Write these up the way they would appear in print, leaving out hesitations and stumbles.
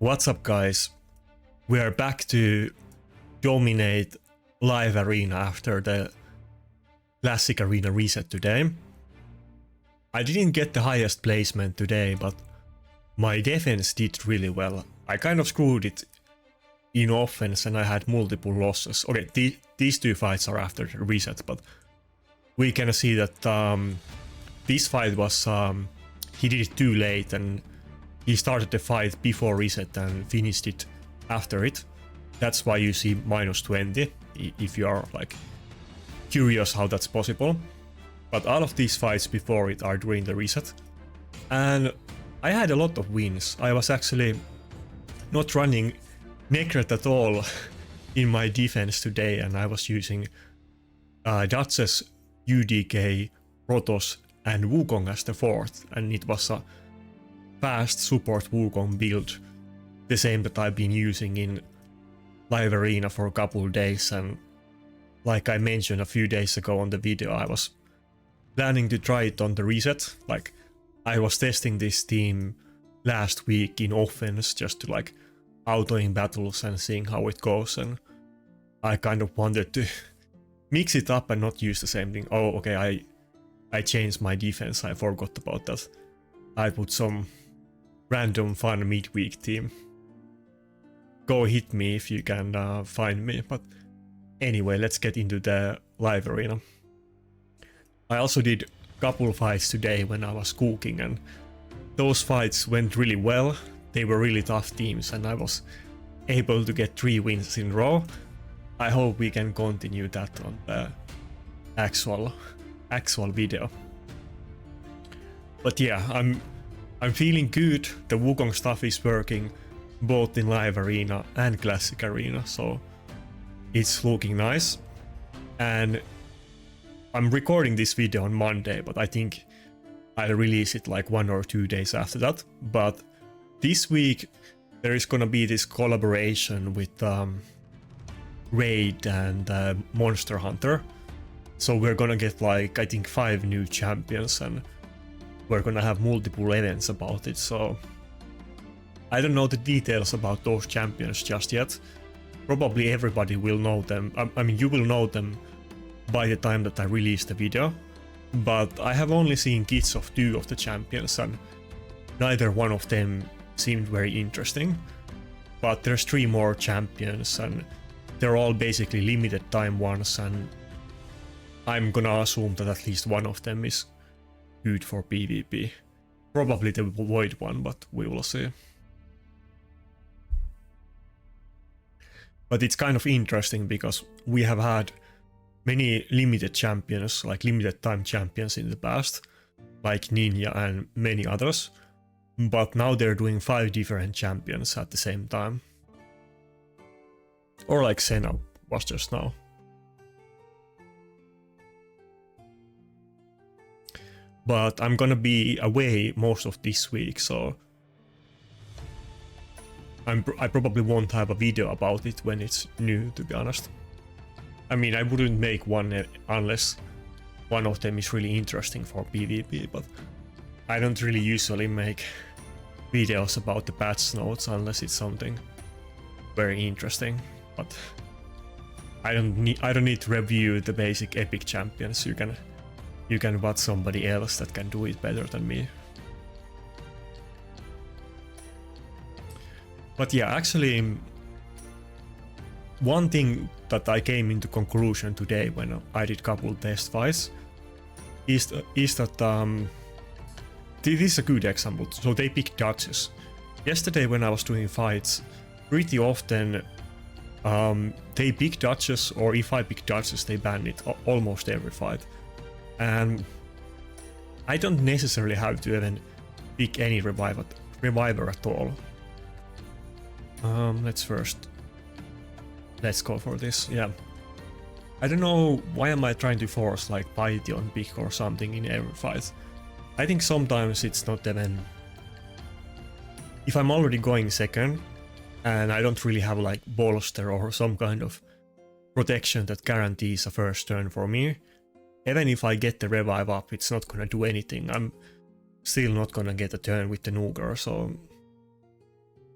What's up, guys? We are back to dominate live arena after the classic arena reset today. I didn't get the highest placement today, but my defense did really well. I kind of screwed it in offense and I had multiple losses. Okay, these two fights are after the reset, but we can see that this fight was he did it too late and he started the fight before reset and finished it after it. That's why you see minus 20 if you are like curious how that's possible. But all of these fights before it are during the reset. And I had a lot of wins. I was actually not running Nakarada at all in my defense today, and I was using Duchess, UDK, Protoss and Wukong as the fourth, and it was a fast support Wukong build, the same that I've been using in live arena for a couple of days. And like I mentioned a few days ago on the video, I was planning to try it on the reset. Like I was testing this team last week in offense just to like autoing battles and seeing how it goes, and I kind of wanted to mix it up and not use the same thing. Oh, okay, I changed my defense, I forgot about that. I put some random fun midweek team. Go hit me if you can find me. But anyway, let's get into the live arena. I also did a couple fights today when I was cooking, and those fights went really well. They were really tough teams and I was able to get 3 wins in a row. I hope we can continue that on the actual video. But yeah, I'm feeling good. The Wukong stuff is working both in live arena and classic arena, so it's looking nice. And I'm recording this video on Monday, but I think I'll release it like 1 or 2 days after that. But this week there is gonna be this collaboration with Raid and Monster Hunter. So we're gonna get like I think 5 new champions, and we're gonna have multiple events about it. So I don't know the details about those champions just yet. Probably everybody will know them. I mean, you will know them by the time that I release the video. But I have only seen kits of 2 of the champions, and neither one of them seemed very interesting. But there's 3 more champions, and they're all basically limited time ones, and I'm gonna assume that at least one of them is good for PvP. Probably the Void one, but we will see. But it's kind of interesting because we have had many limited champions, like limited time champions in the past, like Ninja and many others. But now they're doing 5 different champions at the same time. Or like Senna was just now. But I'm gonna be away most of this week, so I probably won't have a video about it when it's new, to be honest. I mean, I wouldn't make one unless one of them is really interesting for PvP, but I don't really usually make videos about the patch notes unless it's something very interesting. But I don't need to review the basic epic champions. You can watch somebody else that can do it better than me. But yeah, actually, one thing that I came into conclusion today when I did couple test fights is that this is a good example. So they pick Duchess. Yesterday when I was doing fights, pretty often they pick Duchess, or if I pick Duchess, they ban it almost every fight. And I don't necessarily have to even pick any reviver at all. Let's go for this. Yeah, I don't know why am I trying to force like Python pick or something in every fight. I think sometimes it's not even, if I'm already going second and I don't really have like bolster or some kind of protection that guarantees a first turn for me, even if I get the revive up, it's not gonna do anything. I'm still not gonna get a turn with the Nuker, so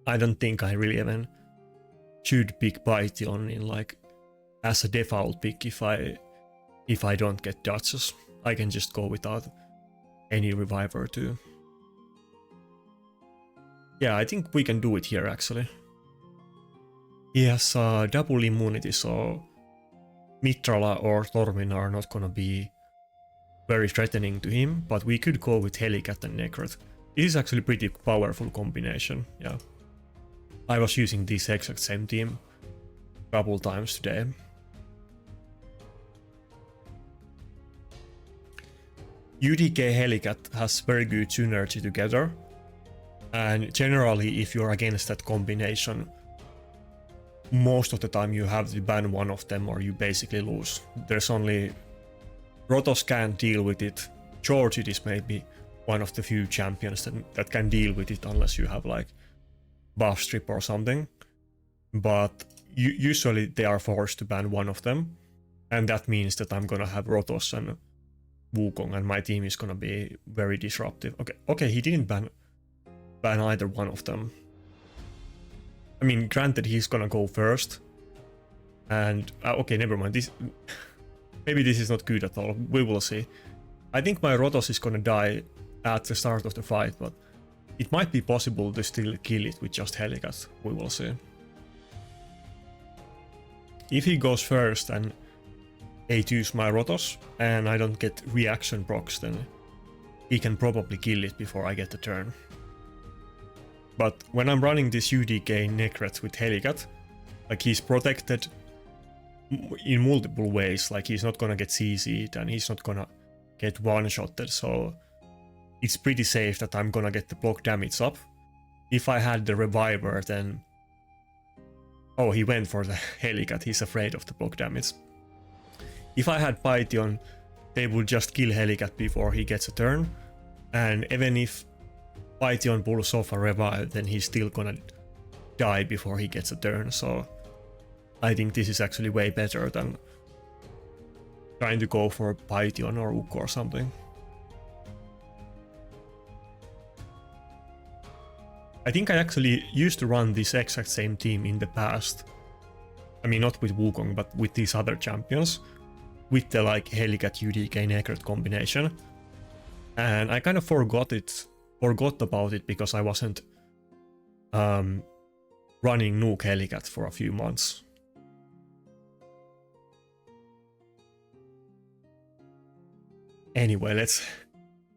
I don't think I really even should pick Python in like as a default pick if I don't get dodges. I can just go without any reviver too. Yeah, I think we can do it here actually. He has double immunity, so Mitrala or Tormin are not gonna be very threatening to him, but we could go with Helicat and Necret. This is actually pretty powerful combination, yeah. I was using this exact same team a couple times today. UDK Helicat has very good synergy together, and generally if you're against that combination, most of the time you have to ban one of them or you basically lose. There's only Rotos can't deal with it. George is maybe one of the few champions that can deal with it unless you have like buff strip or something. But usually they are forced to ban one of them, and that means that I'm gonna have Rotos and Wukong and my team is gonna be very disruptive. Okay, he didn't ban either one of them. I mean, granted, he's gonna go first, and okay, never mind. Maybe this is not good at all. We will see. I think my Rotos is gonna die at the start of the fight, but it might be possible to still kill it with just Helicat. We will see. If he goes first and A2s my Rotos and I don't get reaction procs, then he can probably kill it before I get the turn. But when I'm running this UDK Necret with Helicat, like he's protected in multiple ways, like he's not gonna get CC'd and he's not gonna get one-shotted, so it's pretty safe that I'm gonna get the block damage up. If I had the Reviver, then... Oh, he went for the Helicat, he's afraid of the block damage. If I had Python, they would just kill Helicat before he gets a turn, and even if Python pulls off a revive, then he's still gonna die before he gets a turn, so I think this is actually way better than trying to go for Python or Ook or something. I think I actually used to run this exact same team in the past. I mean, not with Wukong, but with these other champions, with the like Helicat UDK Necret combination, and I kind of forgot about it because I wasn't running Nuke Helicat for a few months. Anyway,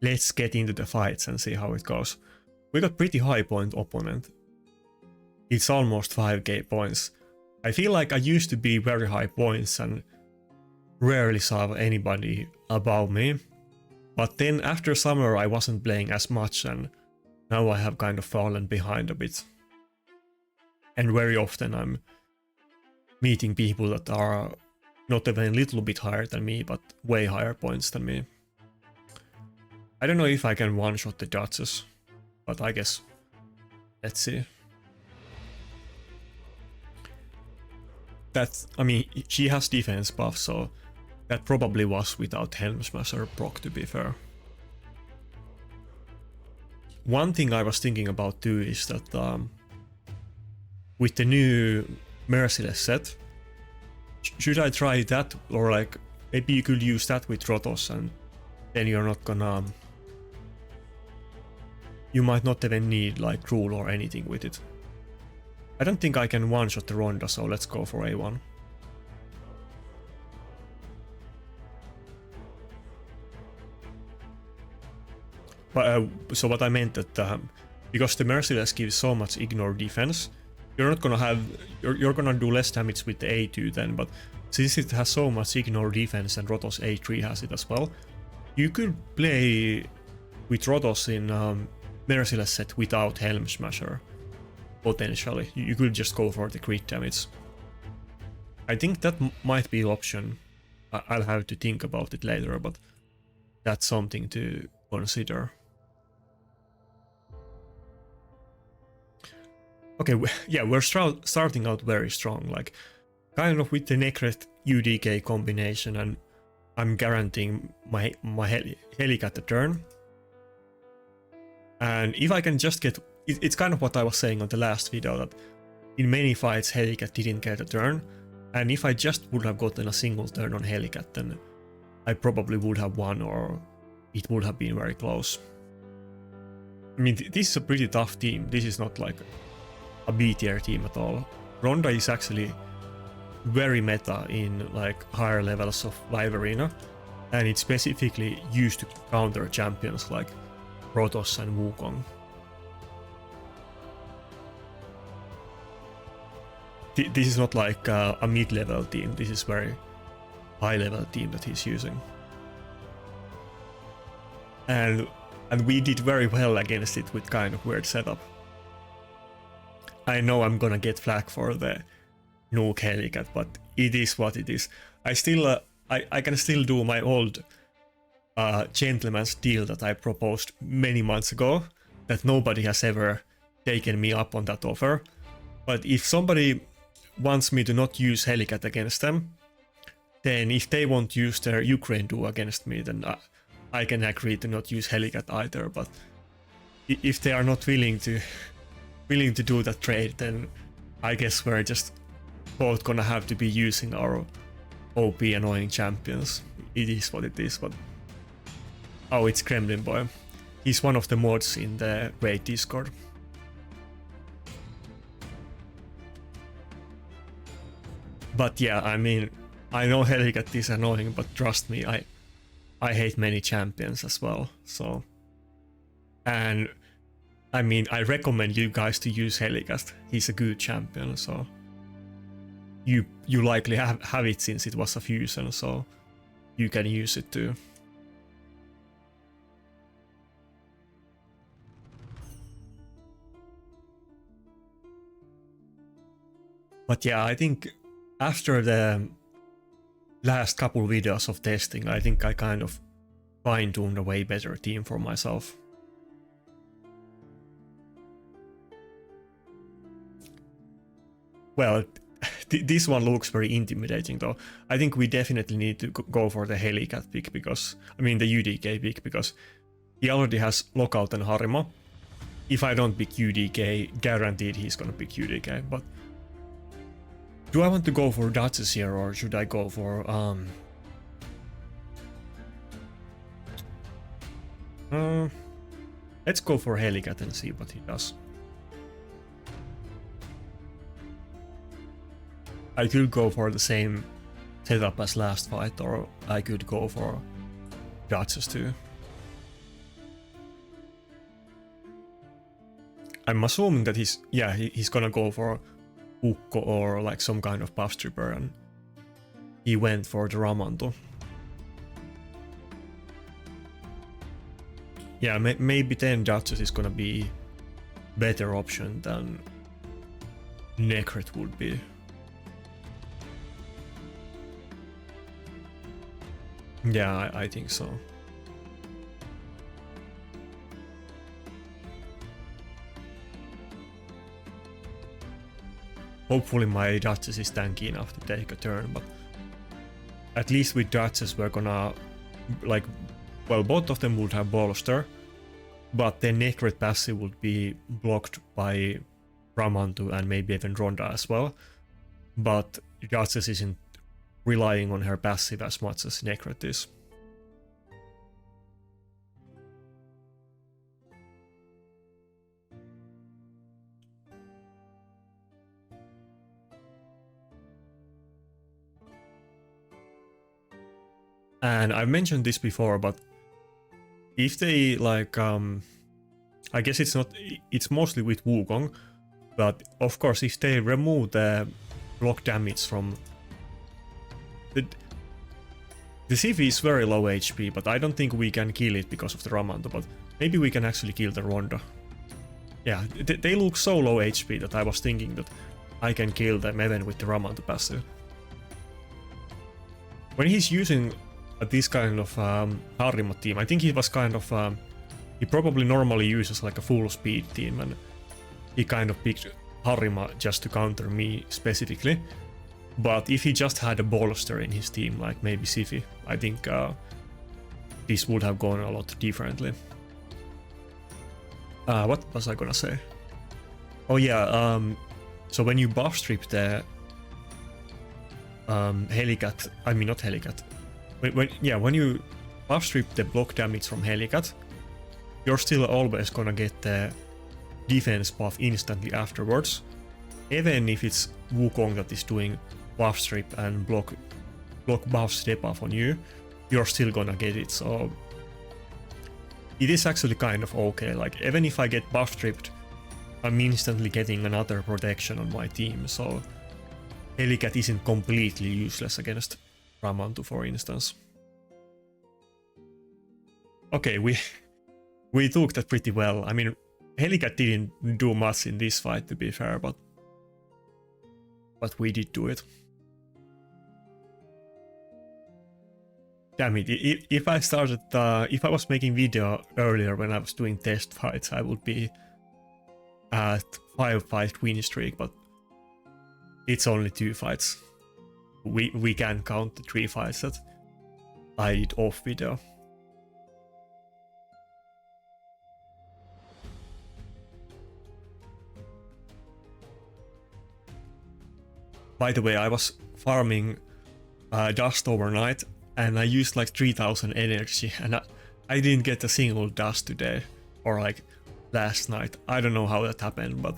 let's get into the fights and see how it goes. We got pretty high point opponent. It's almost 5k points. I feel like I used to be very high points and rarely saw anybody above me. But then after summer I wasn't playing as much and now I have kind of fallen behind a bit. And very often I'm meeting people that are not even a little bit higher than me, but way higher points than me. I don't know if I can one-shot the Duchess, but I guess let's see. I mean, she has defense buff, so that probably was without Helm Smasher proc, to be fair. One thing I was thinking about too is that with the new Merciless set, should I try that, or like maybe you could use that with Rotos and then you're not gonna... You might not even need like rule or anything with it. I don't think I can one-shot the Ronda, so let's go for A1. But so what I meant that because the Merciless gives so much ignore defense, you're not gonna have you're gonna do less damage with the A2 then, but since it has so much ignore defense and Rotos A3 has it as well, you could play with Rotos in Merciless set without Helm Smasher, potentially. You could just go for the crit damage. I think that might be an option. I'll have to think about it later, but that's something to consider. Okay, yeah, we're starting out very strong, like kind of with the Necret UDK combination, and I'm guaranteeing my Helicat the turn. And if I can just get it's kind of what I was saying on the last video, that in many fights Helicat didn't get a turn, and if I just would have gotten a single turn on Helicat, then I probably would have won, or it would have been very close. I mean, this is a pretty tough team. This is not like a B tier team at all. Ronda is actually very meta in like higher levels of live arena, and it's specifically used to counter champions like Protoss and Wukong. This is not like a mid-level team. This is very high-level team that he's using, and we did very well against it with kind of weird setup. I know I'm gonna get flack for the nuke Helicat, but it is what it is. I still I can still do my old gentleman's deal that I proposed many months ago, that nobody has ever taken me up on that offer. But if somebody wants me to not use Helicat against them, then if they won't use their Ukraine duo against me, then I can agree to not use Helicat either. But if they are not willing to do that trade, then I guess we're just both gonna have to be using our OP annoying champions. It is what it is. But oh, it's Kremlin Boy. He's one of the mods in the raid Discord. But yeah, I mean, I know Helicat is annoying, but trust me, I hate many champions as well. So, and I mean, I recommend you guys to use Helicat. He's a good champion, so you likely have it since it was a fusion, so you can use it too. But yeah, I think after the last couple videos of testing, I think I kind of fine-tuned a way better team for myself. Well, this one looks very intimidating though. I think we definitely need to go for the Helicat pick, because, I mean the UDK pick, because he already has Lockout and Harimo. If I don't pick UDK, guaranteed he's gonna pick UDK, but do I want to go for Duchess here, or should I go for let's go for Helicat and see what he does. I could go for the same setup as last fight, or I could go for Duchess too. I'm assuming that he's gonna go for Ukko or like some kind of buff stripper, and he went for the Ramanto. Yeah, maybe then Duchess is gonna be better option than Necret would be. Yeah, I think so. Hopefully my Duchess is tanky enough to take a turn, but at least with Duchess we're gonna, like, well, both of them would have Bolster, but the Necret passive would be blocked by Ramantu and maybe even Ronda as well. But Duchess isn't relying on her passive as much as Necret is. And I've mentioned this before, but if they like, I guess it's mostly with Wukong, but of course if they remove the block damage from the Sivy is very low HP, but I don't think we can kill it because of the Ramanto, but maybe we can actually kill the Ronda. Yeah, they look so low HP that I was thinking that I can kill them even with the Ramanto passive. When he's using this kind of Harimo team, I think he was kind of, he probably normally uses like a full speed team, and he kind of picked Harimo just to counter me specifically. But if he just had a bolster in his team, like maybe Sivy, I think this would have gone a lot differently. What was I gonna say? Oh yeah, so when you buff strip the Helicat, I mean not Helicat, when you buff strip the block damage from Helicat, you're still always gonna get the defense buff instantly afterwards, even if it's Wukong that is doing buff strip and block buffs debuff on you, you're still gonna get it. So it is actually kind of okay. Like even if I get buff stripped, I'm instantly getting another protection on my team. So Helicat isn't completely useless against Ramantu, for instance. Okay, we took that pretty well. I mean, Helicat didn't do much in this fight, to be fair, but we did do it. Damn it, if I started, if I was making video earlier when I was doing test fights, I would be at 5-fight win streak, but it's only 2 fights. We can count the 3 fights that I did off video. By the way, I was farming dust overnight and I used like 3000 energy and I didn't get a single dust today or like last night. I don't know how that happened, but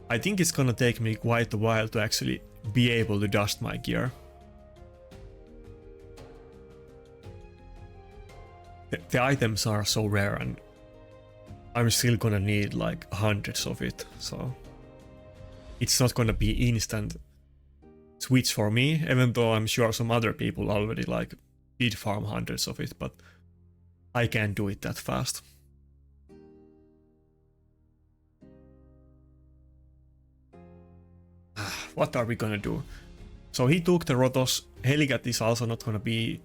I think it's gonna take me quite a while to actually be able to dust my gear. The items are so rare and I'm still gonna need like hundreds of it, so it's not gonna be instant switch for me, even though I'm sure some other people already like did farm hundreds of it, but I can't do it that fast. What are we gonna do? So he took the Rotos. Helicat is also not gonna be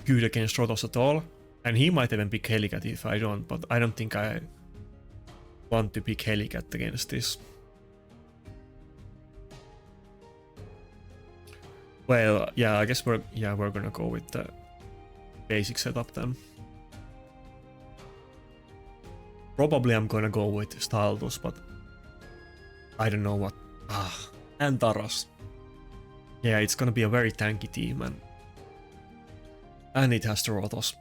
good against Rotos at all, and he might even pick Helicat if I don't, but I don't think I want to pick Helicat against this. Well, yeah, I guess we're gonna go with the basic setup then. Probably I'm gonna go with Staldus, but I don't know what. And Taras. Yeah, it's gonna be a very tanky team, and it has the Rotos.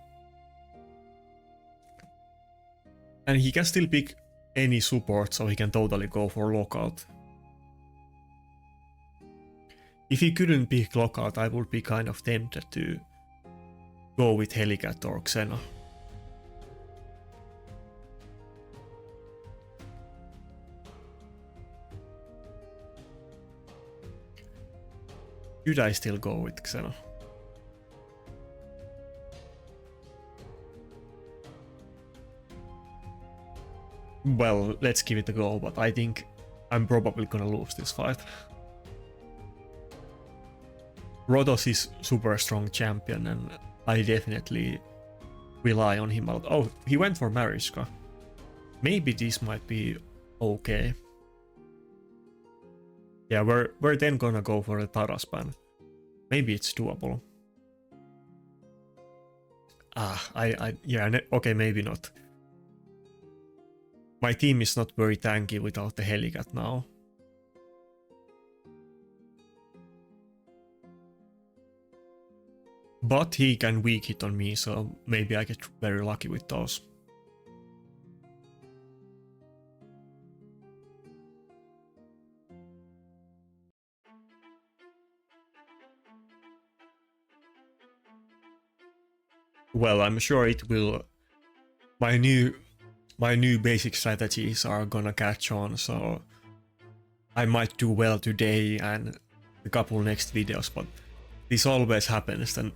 And he can still pick any support, so he can totally go for lockout. If he couldn't pick lockout, I would be kind of tempted to go with Helicat or Xena. Should I still go with Xena? Well, let's give it a go, but I think I'm probably gonna lose this fight. Rotos is super strong champion and I definitely rely on him a lot. Oh, he went for Mariska. Maybe this might be okay. Yeah, we're then gonna go for the Taras ban. Maybe it's doable. Okay, maybe not. My team is not very tanky without the Helicat now. But he can weak hit on me, so maybe I get very lucky with those. Well, I'm sure it will. My new basic strategies are gonna catch on, so I might do well today and a couple next videos, but this always happens then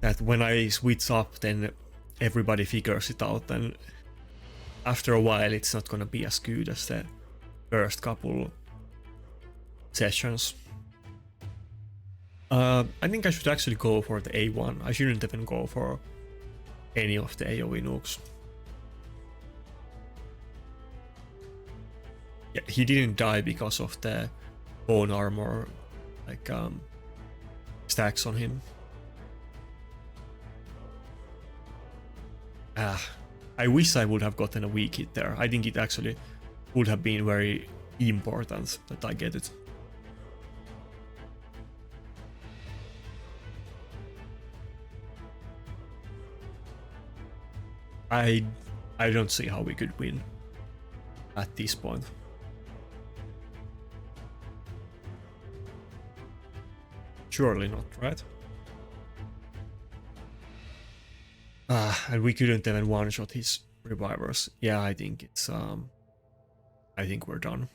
that when I switch up, then everybody figures it out, and after a while it's not gonna be as good as the first couple sessions. I think I should actually go for the A1. I shouldn't even go for any of the AoE nukes. Yeah, he didn't die because of the bone armor, like stacks on him. I wish I would have gotten a weak hit there. I think it actually would have been very important that I get it. I don't see how we could win at this point. Surely not, right? And we couldn't even one-shot his revivers. Yeah, I think it's I think we're done.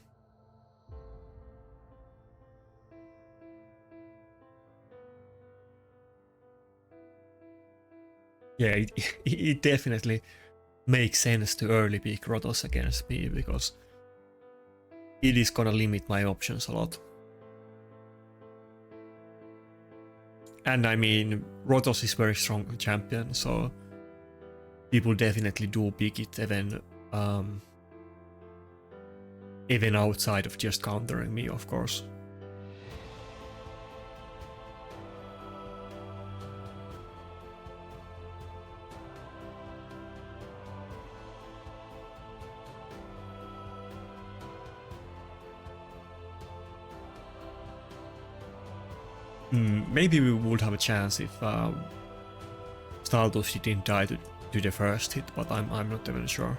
Yeah, it definitely makes sense to early pick Rotos against me, because it is gonna limit my options a lot. And I mean, Rotos is very strong champion, so people definitely do pick it even outside of just countering me, of course. Maybe we would have a chance if Staltos didn't die to the first hit, but I'm not even sure.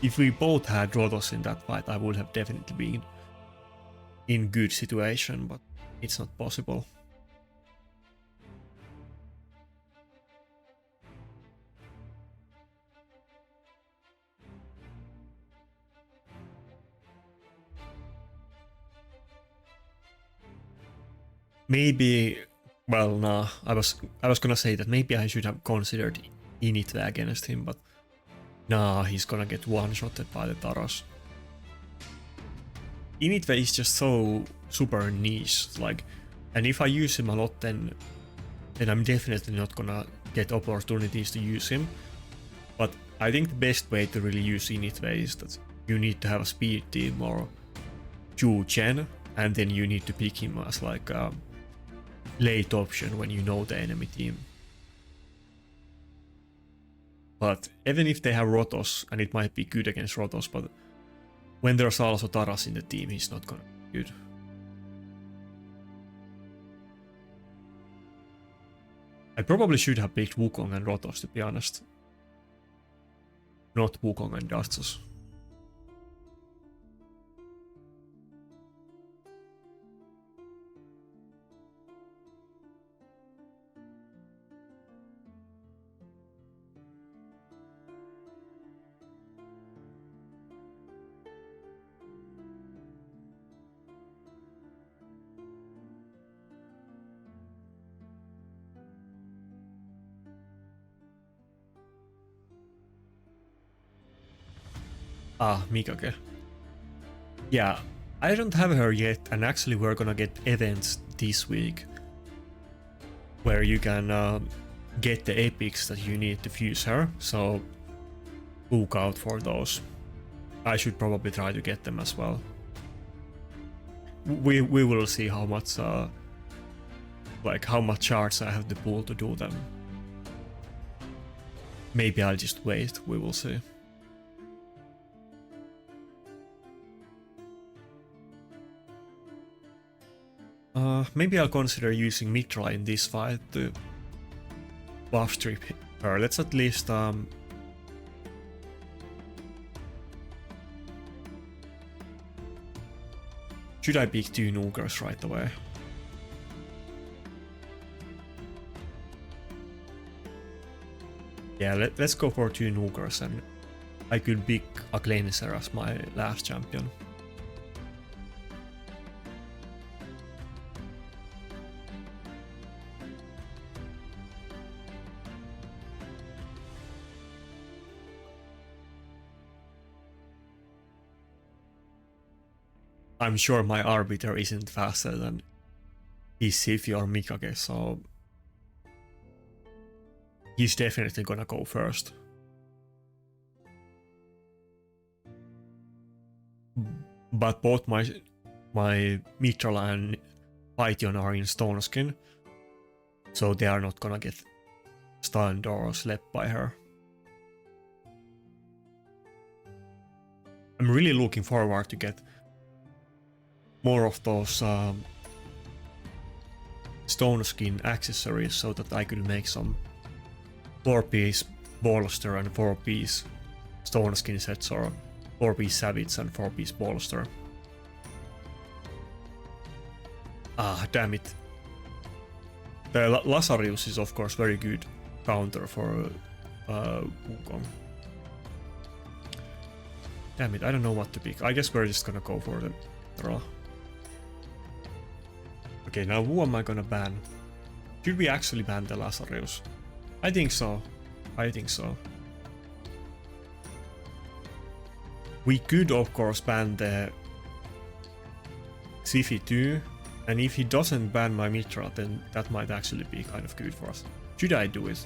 If we both had Rotos in that fight, I would have definitely been in good situation, but it's not possible. Maybe, well, nah, I was gonna say that maybe I should have considered Initve against him, but nah, he's gonna get one-shotted by the Taros. Initve is just so super niche, like, and if I use him a lot, then I'm definitely not gonna get opportunities to use him. But I think the best way to really use Initve is that you need to have a speed team or 2 gen, and then you need to pick him as like a late option when you know the enemy team. But even if they have Rotos, and it might be good against Rotos, but when there's also Taras in the team, he's not gonna be good. I probably should have picked Wukong and Rotos, to be honest. Not Wukong and Dustus. Ah, Mikage. Yeah, I don't have her yet, and actually we're gonna get events this week where you can get the epics that you need to fuse her, so look out for those. I should probably try to get them as well. We will see how much how much shards I have to pull to do them. Maybe I'll just wait, we will see. Maybe I'll consider using Mitra in this fight to buff strip her. Let's at least should I pick 2 Nukers right away? Yeah, let's go for 2 Nukers, and I could pick a cleanser as my last champion. I'm sure my Arbiter isn't faster than his Siphi or Mikage, so he's definitely gonna go first. But both my Mithrala and Python are in Stone Skin, so they are not gonna get stunned or slept by her. I'm really looking forward to get more of those stone skin accessories so that I could make some 4-piece bolster and 4-piece stone skin sets, or 4-piece savage and 4-piece bolster. Ah, damn it. The Lazarus is of course very good counter for Wukong. Damn it, I don't know what to pick. I guess we're just gonna go for the draw. Okay, now who am I gonna ban? Should we actually ban the Lazarus? I think so. I think so. We could of course ban the Xifi too, and if he doesn't ban my Mitra, then that might actually be kind of good for us. Should I do it?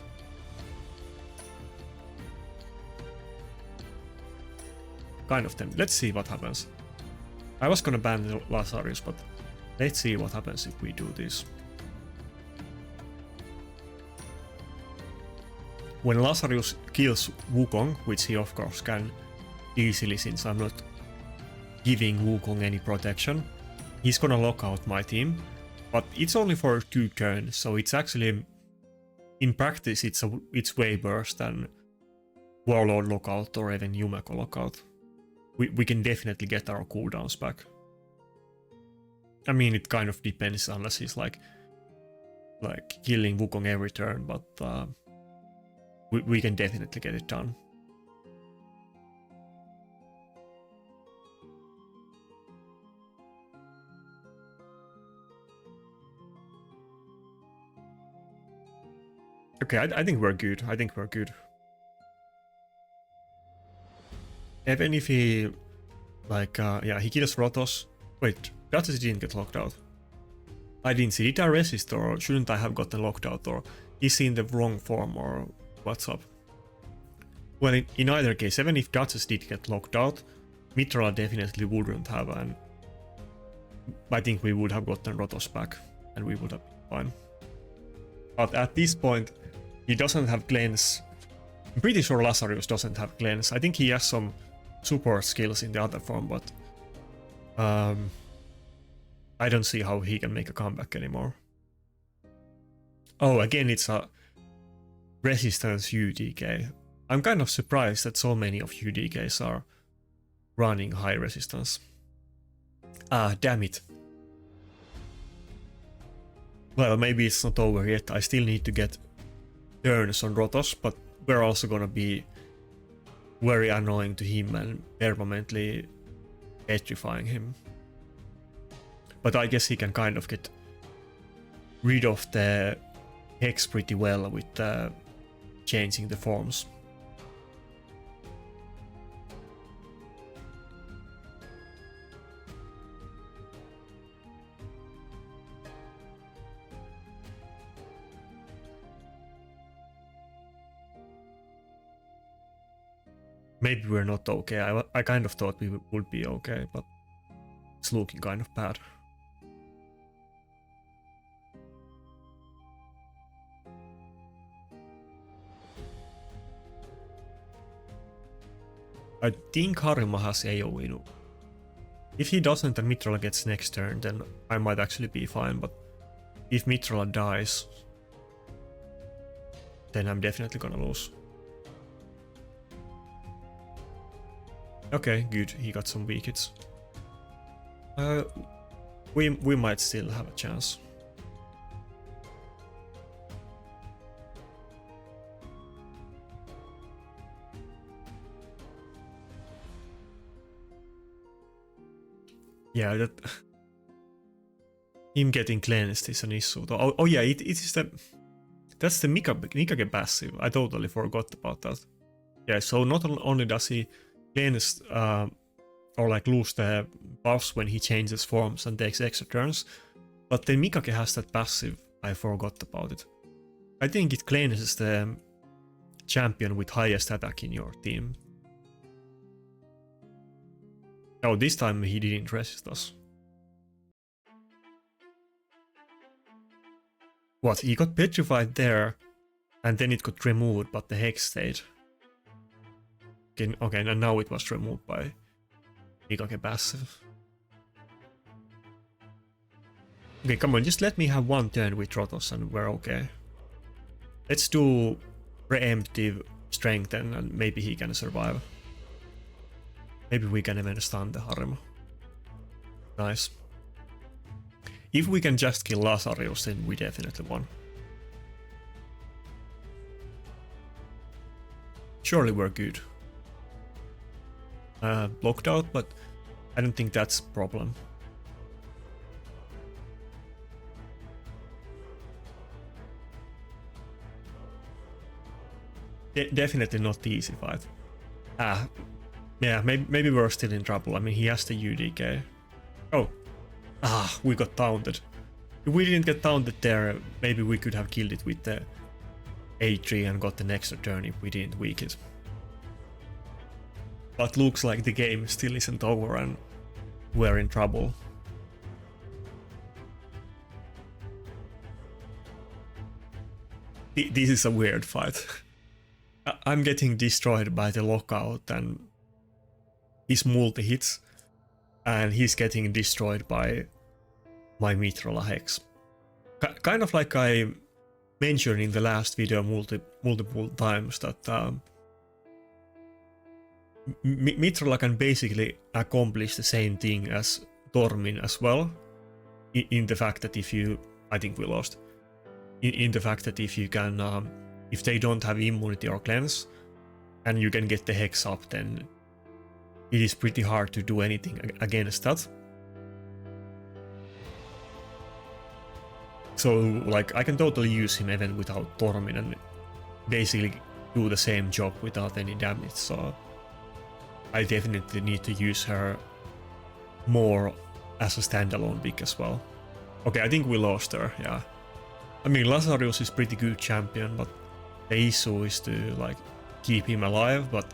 Kind of tempted. Let's see what happens. I was gonna ban the Lazarus, but let's see what happens if we do this. When Lazarus kills Wukong, which he of course can easily since I'm not giving Wukong any protection, he's gonna lock out my team, but it's only for 2 turns, so it's actually, in practice, it's way worse than Warlord lockout or even Yumeko lockout. We can definitely get our cooldowns back. I mean, it kind of depends unless he's like killing Wukong every turn, but we can definitely get it done. Okay, I think we're good. I think we're good. Even if he, like, yeah, he kills Rotos. Wait, Duchess didn't get locked out. I didn't see. Did I resist, or shouldn't I have gotten locked out, or is he in the wrong form, or what's up? Well, in either case, even if Duchess did get locked out, Mitra definitely wouldn't have, and I think we would have gotten Rotos back, and we would have been fine. But at this point, he doesn't have cleanse. I'm pretty sure Lazarus doesn't have cleanse. I think he has some support skills in the other form, but I don't see how he can make a comeback anymore. Oh, again, it's a resistance UDK. I'm kind of surprised that so many of UDKs are running high resistance. Ah, damn it. Well, maybe it's not over yet. I still need to get turns on Rotos, but we're also gonna be very annoying to him and permanently petrifying him. But I guess he can kind of get rid of the Hex pretty well with changing the forms. Maybe we're not okay. I kind of thought we would be okay, but it's looking kind of bad. I think Harima has AoE. If he doesn't and Mitrala gets next turn, then I might actually be fine, but if Mitrala dies, then I'm definitely gonna lose. Okay, good. He got some weak hits. We might still have a chance. Yeah, that him getting cleansed is an issue. Oh yeah, it is that's the Mikage passive. I totally forgot about that. Yeah, so not only does he cleanse or like lose the buffs when he changes forms and takes extra turns, but then Mikage has that passive. I forgot about it. I think it cleanses the champion with highest attack in your team. Oh, this time he didn't resist us. What, he got petrified there, and then it got removed, but the hex stayed. Okay, and now it was removed by Mikake passive. Okay, come on, just let me have one turn with Rotos and we're okay. Let's do preemptive strength and maybe he can survive. Maybe we can even stun the Harima. Nice. If we can just kill Lazarus, then we definitely won. Surely we're good. Blocked out, but I don't think that's a problem. Definitely not the easy fight. Yeah, maybe we're still in trouble. I mean, he has the UDK. Oh. We got taunted. If we didn't get taunted there, maybe we could have killed it with the A3 and got the next turn if we didn't weak it. But looks like the game still isn't over and we're in trouble. This is a weird fight. I'm getting destroyed by the lockout and his multi-hits, and he's getting destroyed by my Mitrola Hex. Kind of like I mentioned in the last video multiple times that Mitrola can basically accomplish the same thing as Tormin as well, in the fact that if you... I think we lost. In the fact that if you can... if they don't have immunity or cleanse, and you can get the Hex up, then it is pretty hard to do anything against that. So, like, I can totally use him even without Tormin and basically do the same job without any damage, so I definitely need to use her more as a standalone pick as well. Okay, I think we lost her, yeah. I mean, Lazarus is pretty good champion, but the issue is to, like, keep him alive, but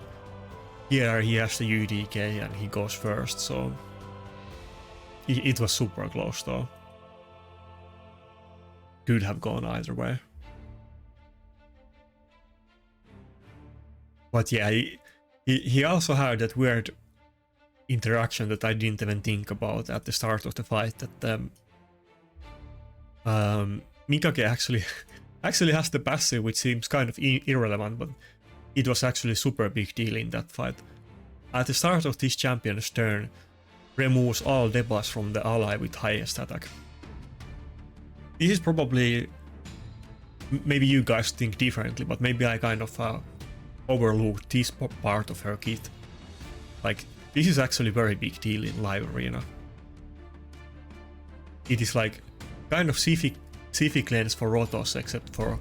here he has the UDK and he goes first, so it was super close though. Could have gone either way. But yeah, he also had that weird interaction that I didn't even think about at the start of the fight, that Mikake actually has the passive, which seems kind of irrelevant, but it was actually a super big deal in that fight. At the start of this champion's turn, removes all debuffs from the ally with highest attack. This is probably... maybe you guys think differently, but maybe I kind of overlooked this part of her kit. Like, this is actually a very big deal in live arena. It is like kind of Civic lens for Rotos except for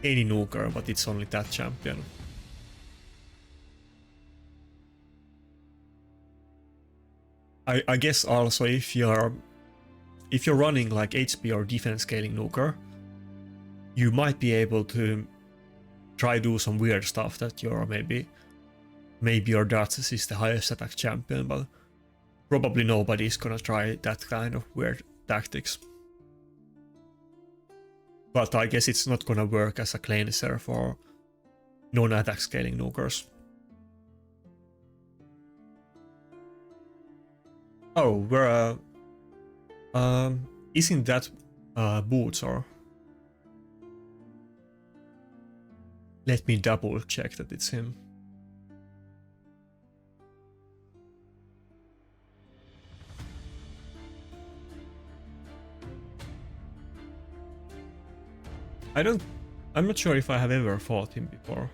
any nuker, but it's only that champion. I guess also if you're running like HP or defense scaling nuker, you might be able to try do some weird stuff that you're maybe your Darts is the highest attack champion, but probably nobody's gonna try that kind of weird tactics. But I guess it's not gonna work as a cleanser for non-attack scaling nukers. Oh, we're isn't that Boots or? Let me double check that it's him. I'm not sure if I have ever fought him before.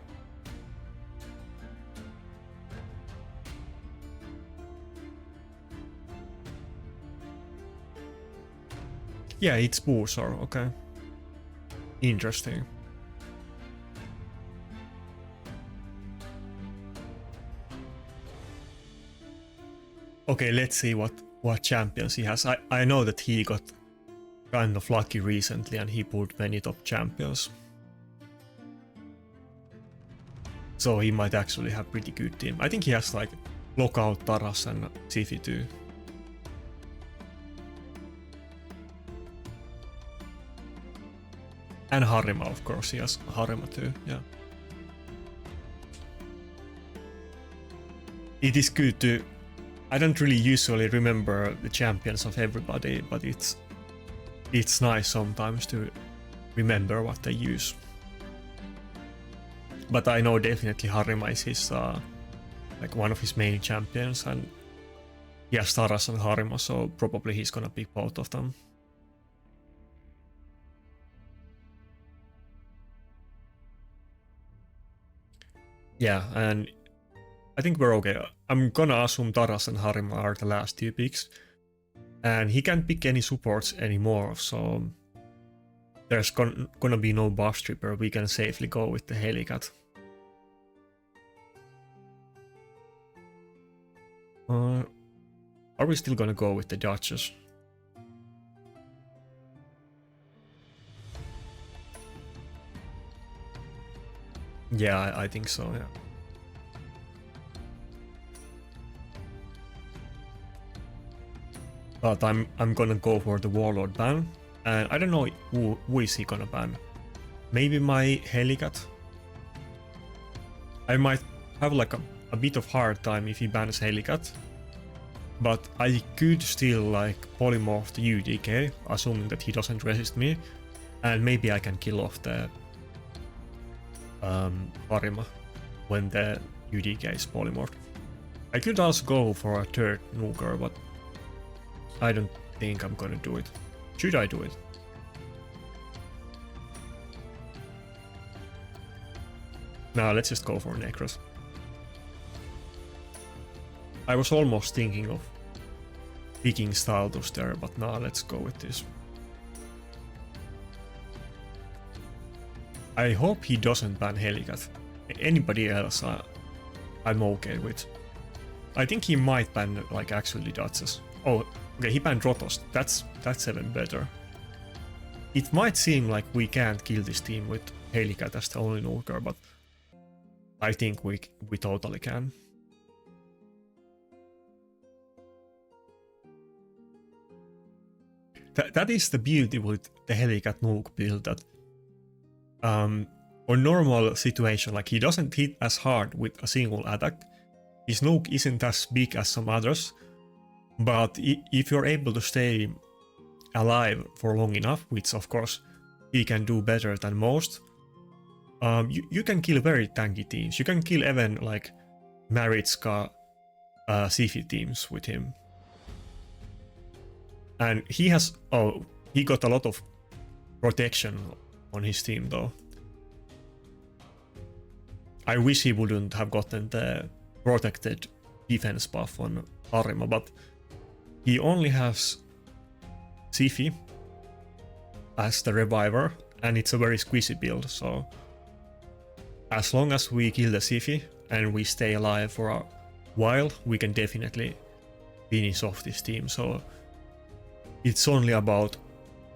Yeah, it's Boozor, okay. Interesting. Okay, let's see what champions he has. I know that he got kind of lucky recently and he pulled many top champions. So he might actually have pretty good team. I think he has like Lockout, Taras and Sifi too. And Harima, of course, he has Harima too, yeah. It is good to I don't really usually remember the champions of everybody, but it's nice sometimes to remember what they use. But I know definitely Harima is his like one of his main champions, and he has Taras and Harima, so probably he's gonna pick both of them. Yeah, and I think we're okay. I'm gonna assume Taras and Harima are the last two picks, and he can't pick any supports anymore, so there's gonna be no buff stripper. We can safely go with the Helicat. Are we still gonna go with the Duchess? Yeah, I think so, yeah. But I'm gonna go for the Warlord ban, and I don't know who is he gonna ban. Maybe my Helicat? I might have like a bit of hard time if he bans Helicat, but I could still like polymorph the UDK, assuming that he doesn't resist me, and maybe I can kill off the Harima when the UDK is polymorphed. I could also go for a third nuker, but I don't think I'm gonna do it. Should I do it? Nah, let's just go for Necros. I was almost thinking of picking Staldus there, but nah, let's go with this. I hope he doesn't ban Helicat. Anybody else I'm okay with. I think he might ban like actually Duchess. Oh, okay, he banned Rotost. That's even better. It might seem like we can't kill this team with Helicat as the only nuker, but I think we totally can. That is the beauty with the Helicat nuke build, that on normal situation, like he doesn't hit as hard with a single attack. His nuke isn't as big as some others, but if you're able to stay alive for long enough, which of course he can do better than most, you can kill very tanky teams. You can kill even like Maritska Sifi teams with him. And he has, he got a lot of protection on his team though. I wish he wouldn't have gotten the protected defense buff on Harima, but he only has Sifi as the reviver, and it's a very squishy build, so as long as we kill the Sifi and we stay alive for a while, we can definitely finish off this team. So it's only about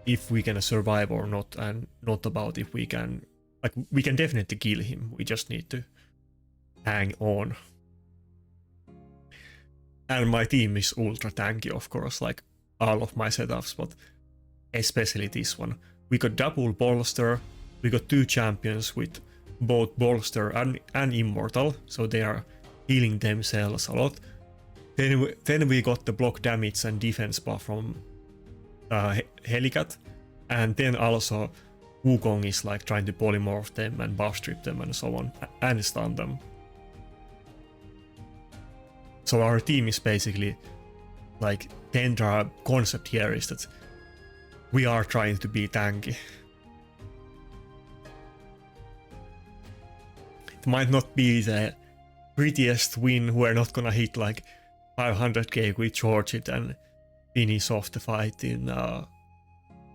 if we can survive or not, and not about if we can, like, we can definitely kill him. We just need to hang on. And my team is ultra tanky, of course, like all of my setups, but especially this one. We got double bolster, we got two champions with both bolster and immortal, so they are healing themselves a lot. Then we got the block damage and defense buff from Helicat, and then also Wukong is like trying to polymorph them and buff strip them and so on, and stun them. So our team is basically like, the entire concept here is that we are trying to be tanky. It might not be the prettiest win, we're not gonna hit like 500k with Charge It and finish off the fight in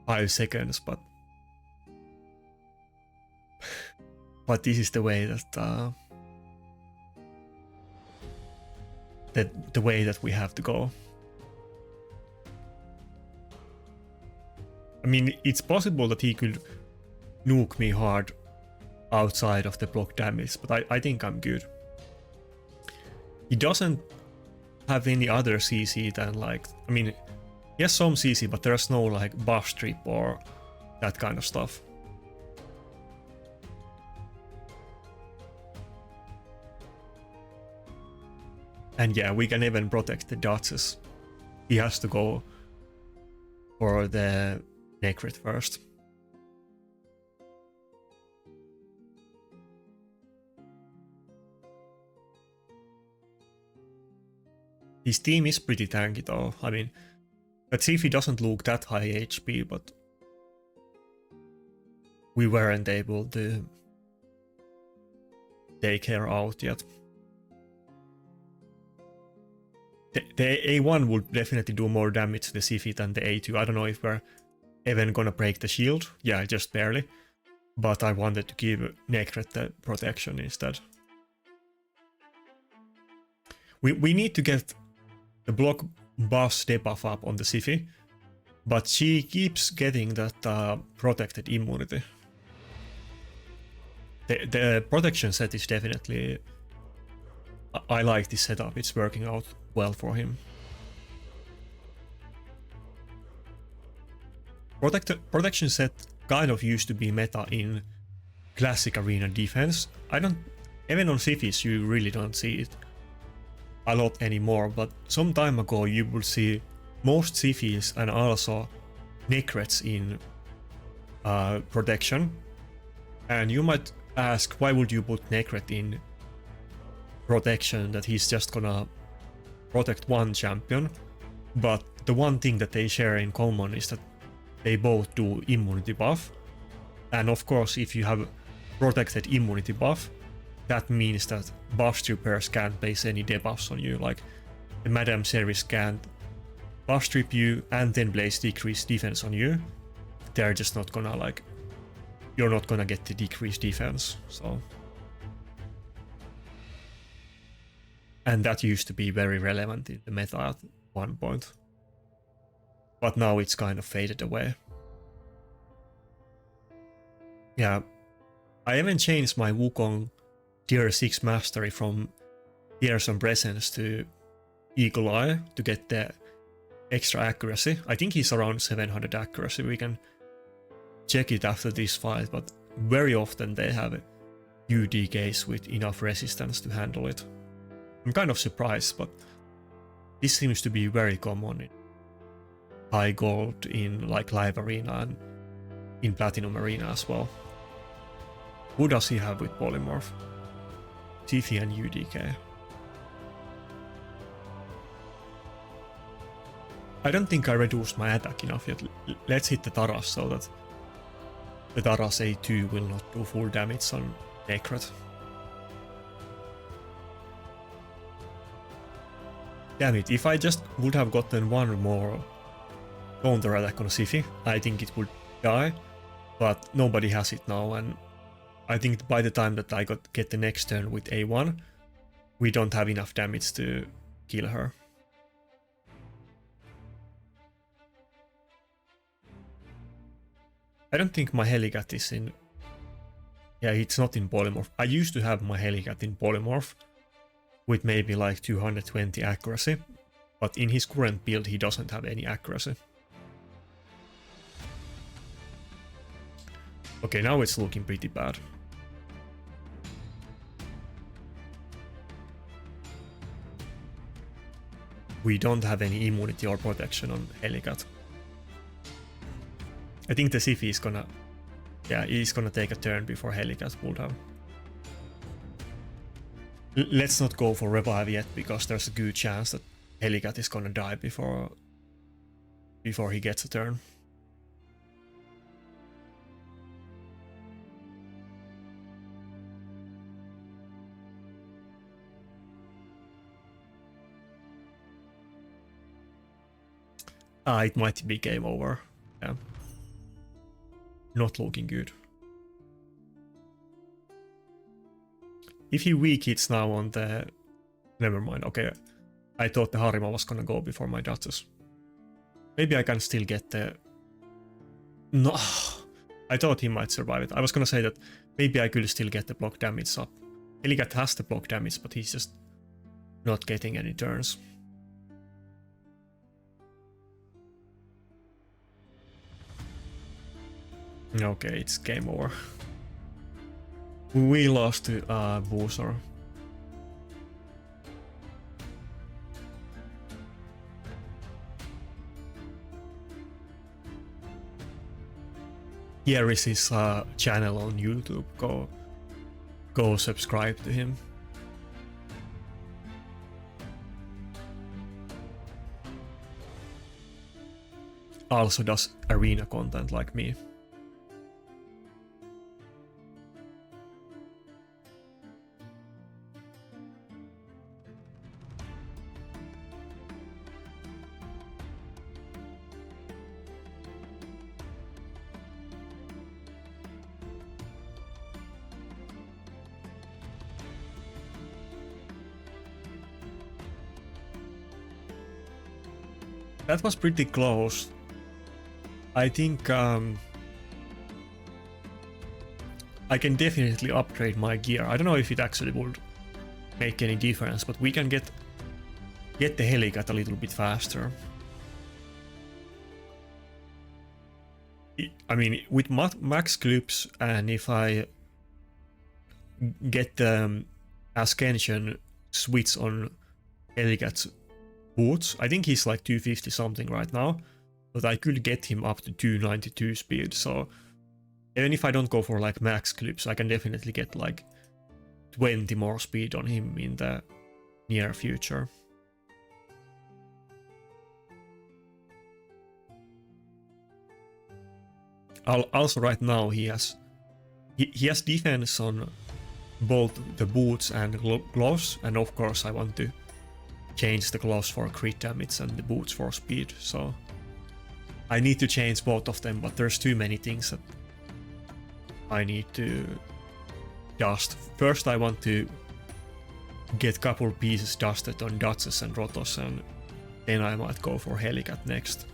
5 seconds, but this is the way that the way that we have to go. I mean, it's possible that he could nuke me hard outside of the block damage, but I think I'm good. He doesn't have any other CC than like, I mean, he has some CC, but there's no like buff strip or that kind of stuff. And yeah, we can even protect the Duchess. He has to go for the Necrit first. His team is pretty tanky though. I mean, let's see if he doesn't look that high HP, but we weren't able to take her out yet. The A1 would definitely do more damage to the Siphi than the A2. I don't know if we're even gonna break the shield. Yeah, just barely. But I wanted to give Necret the protection instead. We need to get the block buffs debuff up on the Siphi, but she keeps getting that protected immunity. The protection set is definitely... I like this setup, it's working out well for him. Protection set kind of used to be meta in classic arena defense. Even on Siphis you really don't see it a lot anymore, but some time ago you would see most Siphis and also Necrets in protection. And you might ask, why would you put Necret in protection, that he's just gonna protect one champion? But the one thing that they share in common is that they both do immunity buff. And of course, if you have protected immunity buff, that means that buff strippers can't base any debuffs on you. Like the Madame Service can't buff strip you and then place decreased defense on you. They're just not gonna, like, you're not gonna get the decreased defense, so. And that used to be very relevant in the meta at one point. But now it's kind of faded away. Yeah, I haven't changed my Wukong tier 6 mastery from Fearsome Presence to Eagle Eye to get the extra accuracy. I think he's around 700 accuracy. We can check it after this fight, but very often they have UDKs with enough resistance to handle it. I'm kind of surprised, but this seems to be very common in high gold, in like live arena and in platinum arena as well. Who does he have with polymorph? Tiffy and UDK. I don't think I reduced my attack enough yet. Let's hit the Taras so that the Taras A2 will not do full damage on Necret. Damn it, if I just would have gotten one more counter attack on Siphi, I think it would die, but nobody has it now, and I think by the time that I get the next turn with A1, we don't have enough damage to kill her. I don't think my Helicat is in... Yeah, it's not in polymorph. I used to have my Helicat in polymorph with maybe like 220 accuracy, but in his current build he doesn't have any accuracy. Okay, now it's looking pretty bad. We don't have any immunity or protection on Helicat. I think the Siphi is gonna... Yeah, he's gonna take a turn before Helicat would have. Let's not go for revive yet, because there's a good chance that Helicat is gonna die before he gets a turn. It might be game over. Yeah. Not looking good. If he weak hits now on the... Never mind, okay. I thought the Harima was gonna go before my Duchess. Maybe I can still get the... No! I thought he might survive it. I was gonna say that maybe I could still get the block damage up. Helicat has the block damage, but he's just not getting any turns. Okay, it's game over. We lost to Boozer. here is his channel on YouTube. Go subscribe to him. Also does arena content like me. That was pretty close. I think I can definitely upgrade my gear. I don't know if it actually would make any difference, but we can get the Helicat a little bit faster. I mean, with max clips, and if I get the Ascension switch on Helicat's boots, I think he's like 250 something right now, but I could get him up to 292 speed, so even if I don't go for like max clips, I can definitely get like 20 more speed on him in the near future. Also right now he has defense on both the boots and gloves, and of course I want to change the gloves for crit damage and the boots for speed, so I need to change both of them, but there's too many things that I need to dust. First I want to get couple pieces dusted on Duchess and Rotos, and then I might go for Helicat next.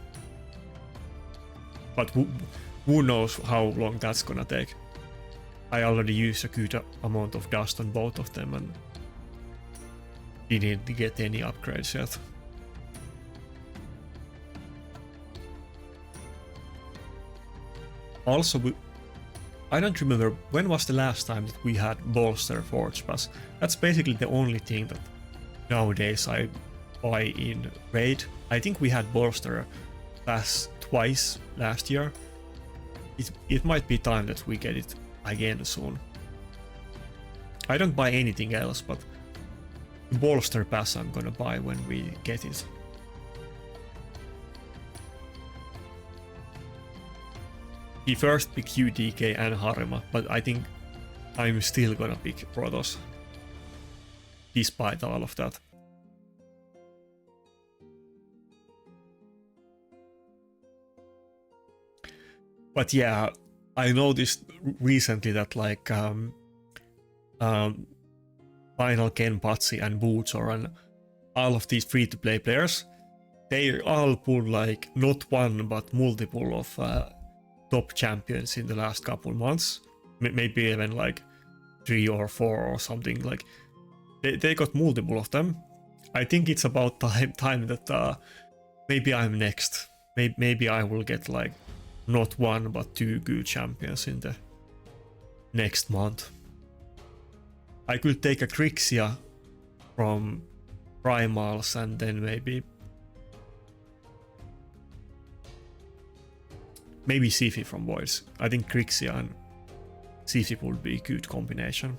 But who knows how long that's gonna take. I already used a good amount of dust on both of them and didn't get any upgrades yet. Also, I don't remember when was the last time that we had Bolster Forge Pass. That's basically the only thing that nowadays I buy in Raid. I think we had Bolster Pass twice last year. It might be time that we get it again soon. I don't buy anything else, but Bolster Pass I'm gonna buy when we get it. He first picked UDK and Harima, but I think I'm still gonna pick Protoss, despite all of that. But yeah, I noticed recently that like Final Kenpachi and Bootsor and all of these free-to-play players, they all pull like not one but multiple of top champions in the last couple months. Maybe even like 3 or 4 or something. Like they got multiple of them. I think it's about time that maybe I'm next. Maybe I will get like not 1 but 2 good champions in the next month. I could take a Grixia from Primals and then maybe Siphi from Voids. I think Grixia and Siphi would be a good combination.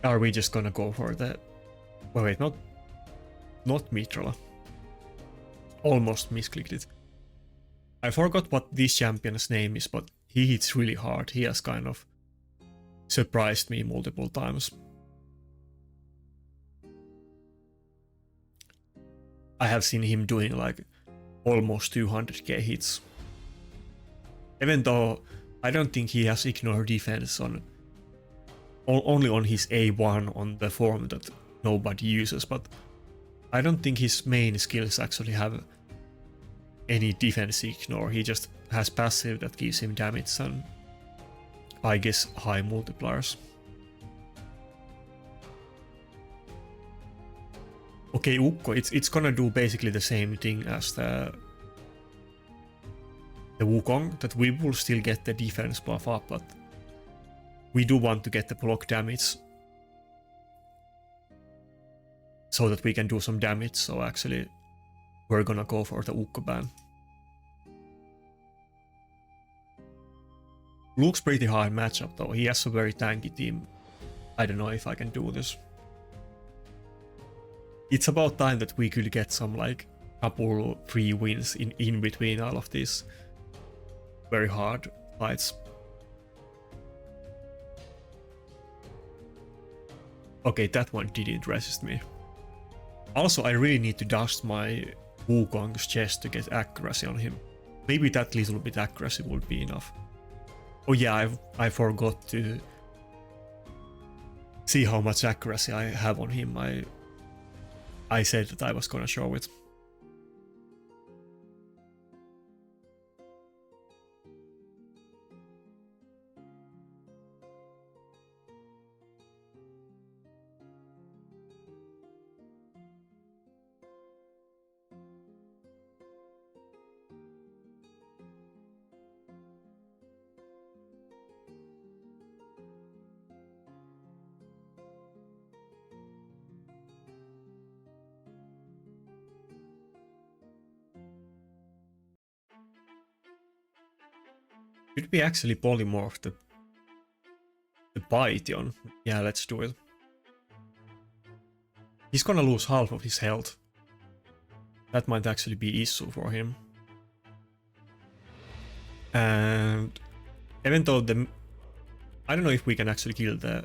Are we just gonna go for the... Wait, not Mitra. Almost misclicked it. I forgot what this champion's name is, but he hits really hard. He has kind of surprised me multiple times. I have seen him doing like almost 200k hits. Even though I don't think he has ignore defense on only on his A1 on the form that nobody uses, but I don't think his main skills actually have any defense ignore. He just has passive that gives him damage and I guess high multipliers. Okay, Ukko, it's gonna do basically the same thing as the Wukong, that we will still get the defense buff up, but we do want to get the block damage. so that we can do some damage. So actually, we're gonna go for the Ukko ban. Looks pretty hard matchup though. He has a very tanky team. I don't know if I can do this. It's about time that we could get some like couple free wins in between all of these very hard fights. Okay, that one didn't resist me. Also, I really need to dust my Wukong's chest to get accuracy on him. Maybe that little bit accuracy would be enough. Oh yeah, I forgot to see how much accuracy I have on him. I said that I was gonna show it. Should we actually polymorph the Python? Yeah, let's do it. He's gonna lose half of his health. That might actually be issue for him. And even though I don't know if we can actually kill the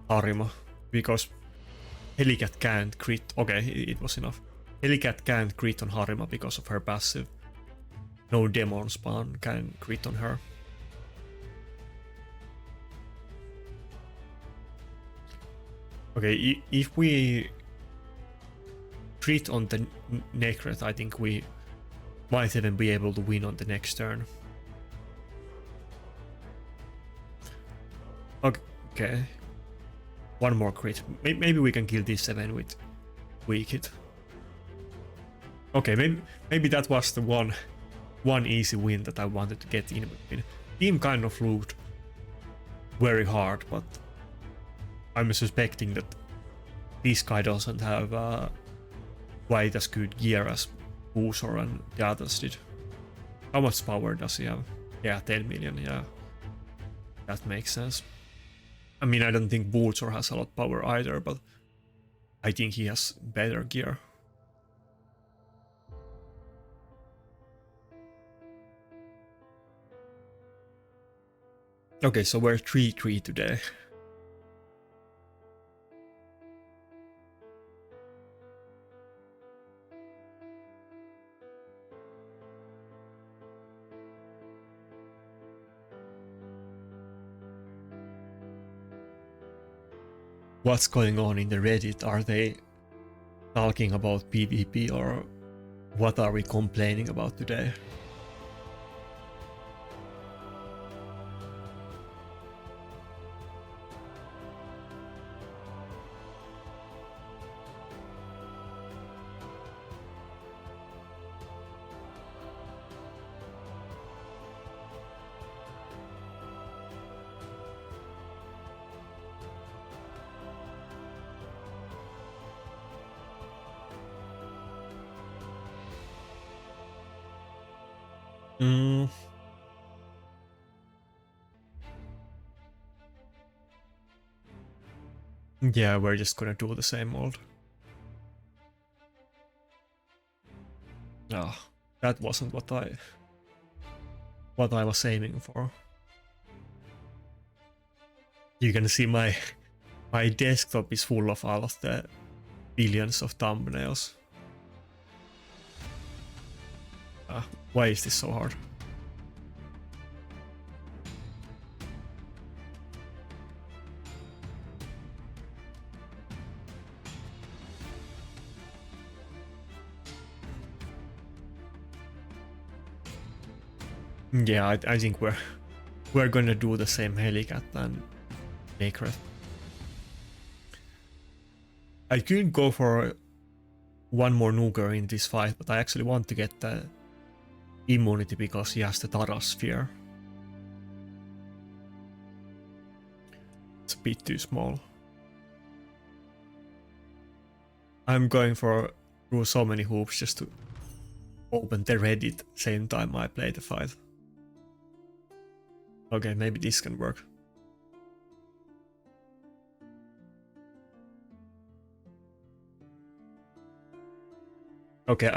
Harima, because Helicat can't crit. Okay, it was enough. Helicat can't crit on Harima because of her passive. No demon spawn can crit on her. Okay, if we crit on the Nakarada, I think we might even be able to win on the next turn. Okay. One more crit. Maybe we can kill this 7 with weak hit. Okay, maybe that was the one easy win that I wanted to get in between. Team kind of looked very hard, but I'm suspecting that this guy doesn't have quite as good gear as Boozor and the others did. How much power does he have? Yeah, 10 million, yeah. That makes sense. I mean, I don't think Boozor has a lot of power either, but I think he has better gear. Okay, so we're 3-3 today. What's going on in the Reddit? Are they talking about PvP or what are we complaining about today? Yeah, we're just gonna do the same old. Oh, that wasn't what I was aiming for. You can see my desktop is full of all of the billions of thumbnails. Why is this so hard? Yeah, I think we're gonna do the same Helicat and Nakarada. I could go for one more Nuker in this fight, but I actually want to get the immunity because he has the Tara sphere. It's a bit too small. I'm going through so many hoops just to open the Reddit same time I play the fight. Okay, maybe this can work. Okay,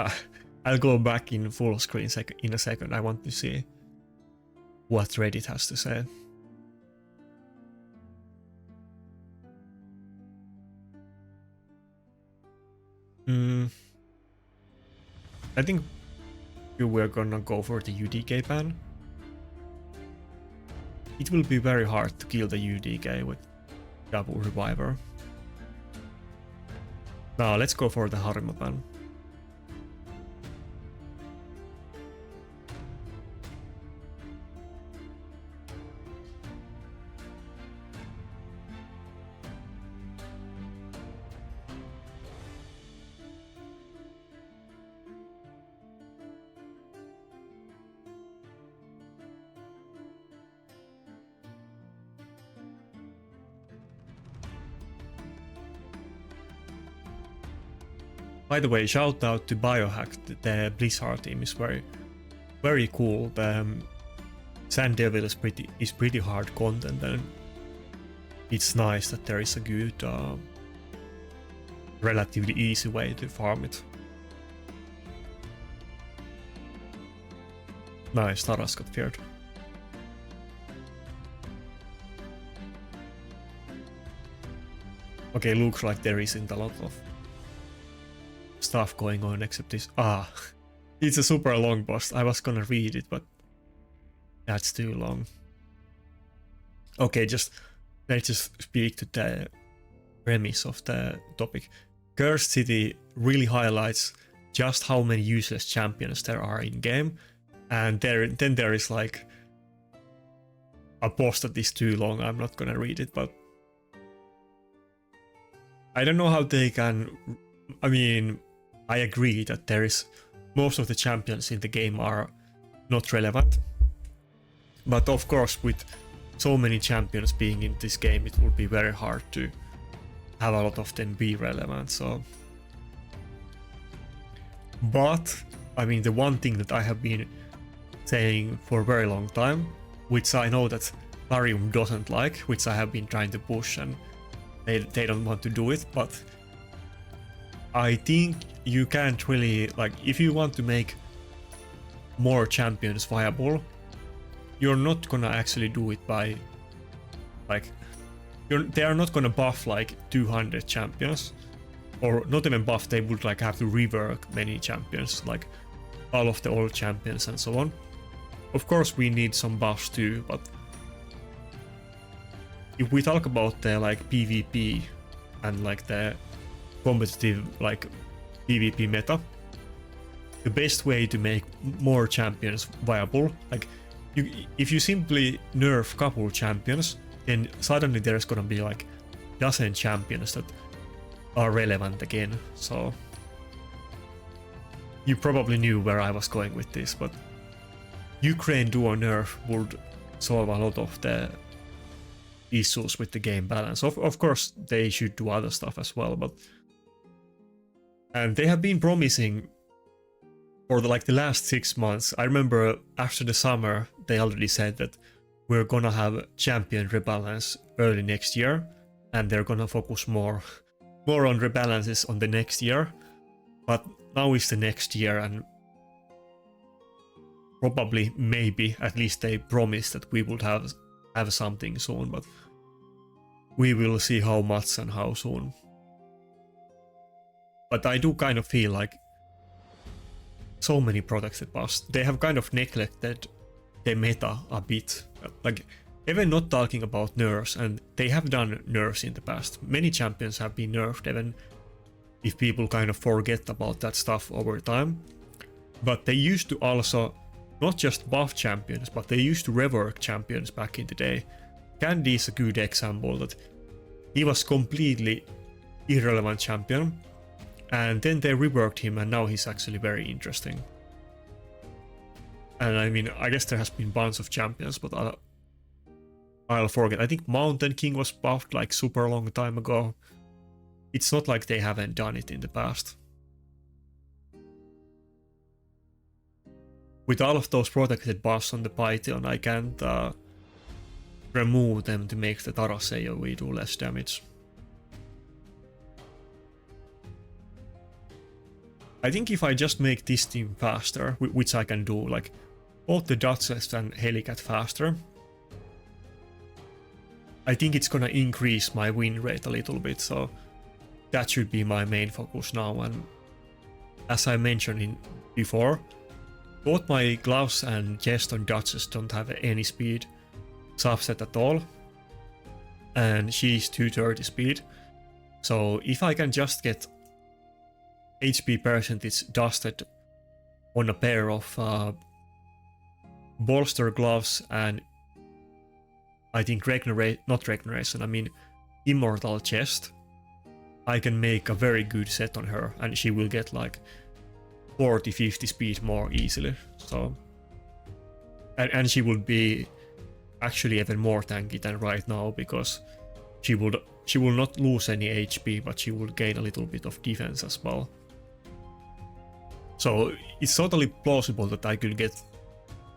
I'll go back in full screen in a second. I want to see what Reddit has to say. I think we're gonna go for the UDK ban. It will be very hard to kill the UDK with double reviver. Now let's go for the Harima ban. By the way, shout out to Biohack. The Blizzard team is very cool. The Sand Devil is pretty hard content, and it's nice that there is a good, relatively easy way to farm it. Nice, Taras got feared. Okay, looks like there isn't a lot of stuff going on except this. It's a super long post. I was gonna read it, but that's too long. Okay, let's just speak to the premise of the topic. Cursed City really highlights just how many useless champions there are in game, and then there is like a post that is too long. I'm not gonna read it, but I don't know how they can. I mean, I agree that there is most of the champions in the game are not relevant, but of course with so many champions being in this game, it will be very hard to have a lot of them be relevant. So, but I mean, the one thing that I have been saying for a very long time, which I know that Larium doesn't like, which I have been trying to push, and they don't want to do it, but I think you can't really, like, if you want to make more champions viable, you're not gonna actually do it by, like, they are not gonna buff like 200 champions, or not even buff, they would like have to rework many champions, like all of the old champions and so on. Of course we need some buffs too, but if we talk about the like PvP and like the competitive like PvP meta, the best way to make more champions viable, like if you simply nerf couple champions, then suddenly there's gonna be like dozen champions that are relevant again. So you probably knew where I was going with this, but Ukraine duo nerf would solve a lot of the issues with the game balance. Of course they should do other stuff as well, but and they have been promising for the last 6 months. I remember after the summer they already said that we're gonna have champion rebalance early next year, and they're gonna focus more on rebalances on the next year. But now is the next year, and probably, maybe, at least they promised that we would have something soon, but we will see how much and how soon. But I do kind of feel like so many protected buffs, they have kind of neglected the meta a bit. Like, even not talking about nerfs, and they have done nerfs in the past. Many champions have been nerfed, even if people kind of forget about that stuff over time. But they used to also not just buff champions, but they used to rework champions back in the day. Candy is a good example that he was completely irrelevant champion, and then they reworked him, and now he's actually very interesting. And I mean, I guess there has been a bunch of champions, but I'll forget. I think Mountain King was buffed like super long time ago. it's not like they haven't done it in the past. With all of those protected buffs on the Python, I can't remove them to make the Taras AoE do less damage. I think if I just make this team faster, which I can do, like both the Duchess and Helicat faster, I think it's gonna increase my win rate a little bit, so that should be my main focus now. And as I mentioned before, both my gloves and chest on Duchess don't have any speed subset at all, and she's 230 speed, so if I can just get HP percentage dusted on a pair of bolster gloves and I think immortal chest, I can make a very good set on her and she will get like 40-50 speed more easily. So and she will be actually even more tanky than right now, because she will not lose any HP, but she will gain a little bit of defense as well. So it's totally plausible that I could get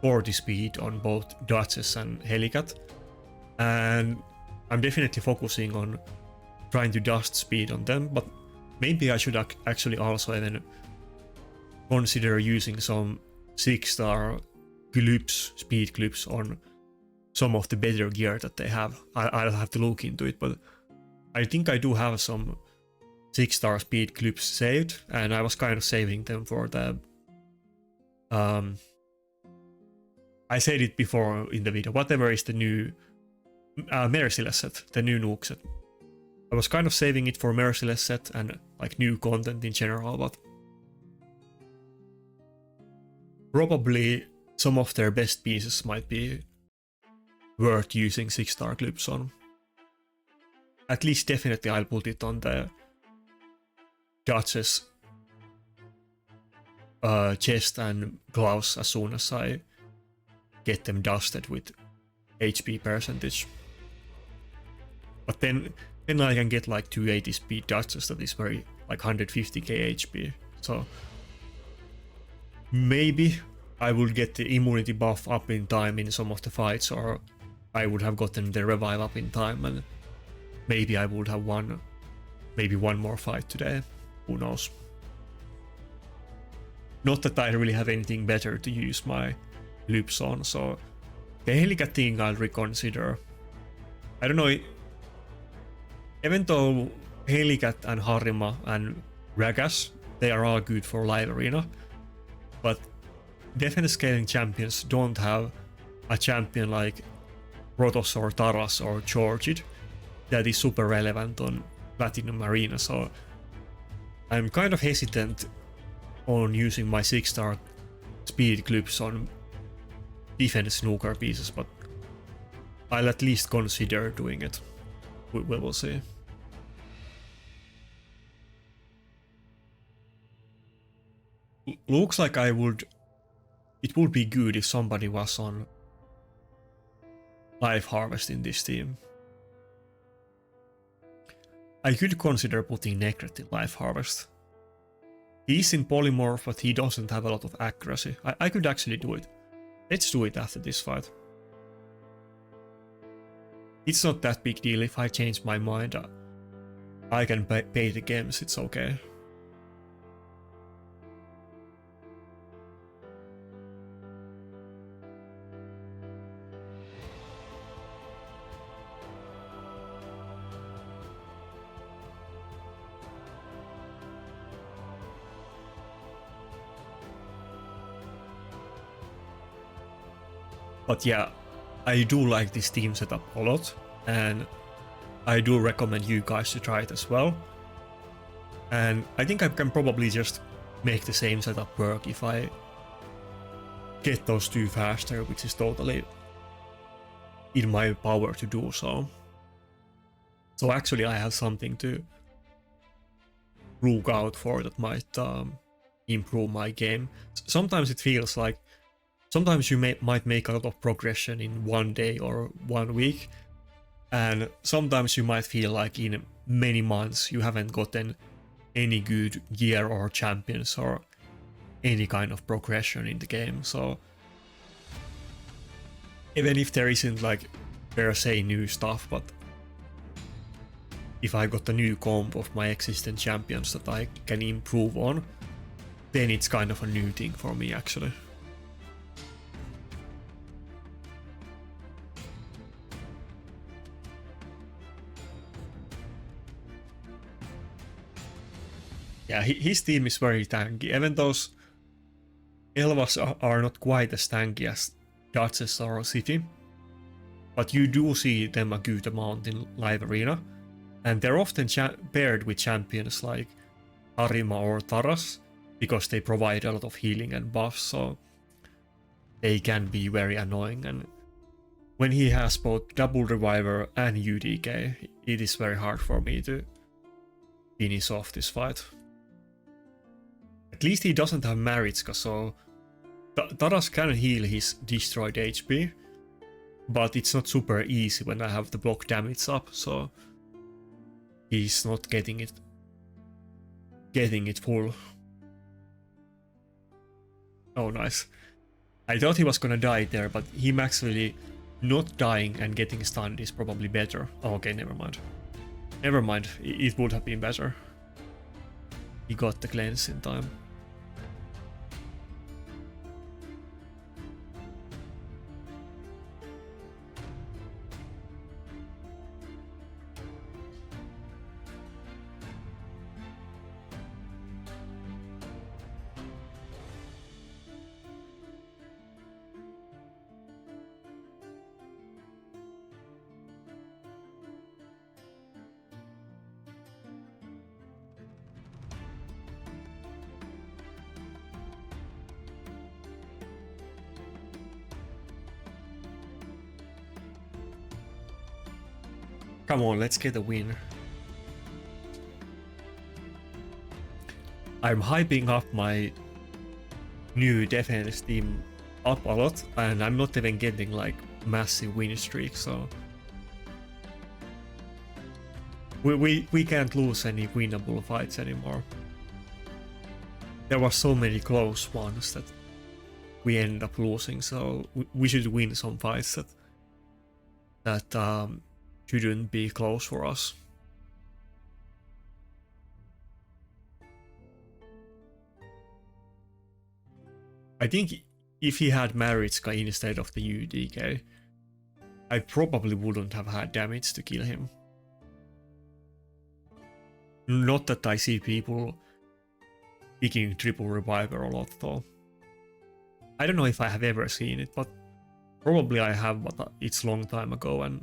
40 speed on both Duchess and Helicat, and I'm definitely focusing on trying to dust speed on them, but maybe I should actually also even consider using some 6-star clips, speed clips on some of the better gear that they have. I'll have to look into it, but I think I do have some 6-star speed clips saved, and I was kind of saving them for the I said it before in the video, whatever is the new Merciless set, the new nuke set. I was kind of saving it for Merciless set and like new content in general, but probably some of their best pieces might be worth using 6-star clips on. At least definitely I'll put it on the Duchess chest and gloves as soon as I get them dusted with HP percentage. But then I can get like 280 speed Duchess that is very like 150k HP. So maybe I will get the immunity buff up in time in some of the fights, or I would have gotten the revive up in time, and maybe I would have won maybe one more fight today. Who knows? Not that I really have anything better to use my loops on, so the Helicat thing I'll reconsider. I don't know, even though Helicat and Harima and Ragas, they are all good for live arena, but defense scaling champions don't have a champion like Protoss or Taras or Georgid that is super relevant on Platinum Arena, so I'm kind of hesitant on using my 6-star speed clips on defense snooker pieces, but I'll at least consider doing it. We will see. Looks like it would be good if somebody was on Life Harvest in this team. I could consider putting Necret in Life Harvest. He's in Polymorph, but he doesn't have a lot of accuracy. I could actually do it. Let's do it after this fight. It's not that big deal if I change my mind. I can pay the games, it's okay. But yeah, I do like this team setup a lot, and I do recommend you guys to try it as well. And I think I can probably just make the same setup work if I get those two faster, which is totally in my power to do so. So actually I have something to look out for that might improve my game. Sometimes it feels like sometimes you might make a lot of progression in one day or 1 week, and sometimes you might feel like in many months you haven't gotten any good gear or champions or any kind of progression in the game. So even if there isn't like per se new stuff, but if I got a new comp of my existing champions that I can improve on, then it's kind of a new thing for me actually. Yeah, his team is very tanky, even those Elvas are not quite as tanky as Duchess or City, but you do see them a good amount in live arena, and they're often paired with champions like Harima or Taras, because they provide a lot of healing and buffs, so they can be very annoying. And when he has both double reviver and UDK, it is very hard for me to finish off this fight. At least he doesn't have Maritska, so Taras can heal his destroyed HP, but it's not super easy when I have the block damage up, so he's not getting it full. Oh, nice. I thought he was gonna die there, but him actually not dying and getting stunned is probably better. Oh, okay, never mind. Never mind, it would have been better. He got the cleanse in time. Come on, let's get a win. I'm hyping up my new defense team up a lot, and I'm not even getting like massive win streaks, so we can't lose any winnable fights anymore. There were so many close ones that we end up losing, so we should win some fights that shouldn't be close for us. I think if he had Maritska instead of the UDK, I probably wouldn't have had damage to kill him. Not that I see people picking triple reviver a lot though. I don't know if I have ever seen it, but probably I have, but it's a long time ago and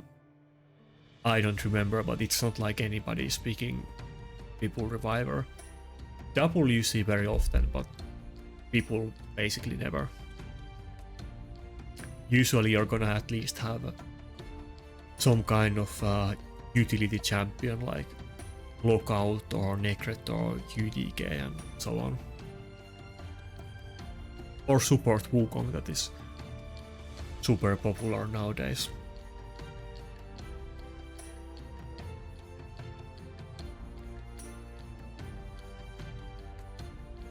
I don't remember, but it's not like anybody is picking triple reviver. Double you see very often, but people basically never. Usually you're gonna at least have some kind of utility champion like Lockout or Necret or UDK and so on. Or support Wukong, that is super popular nowadays.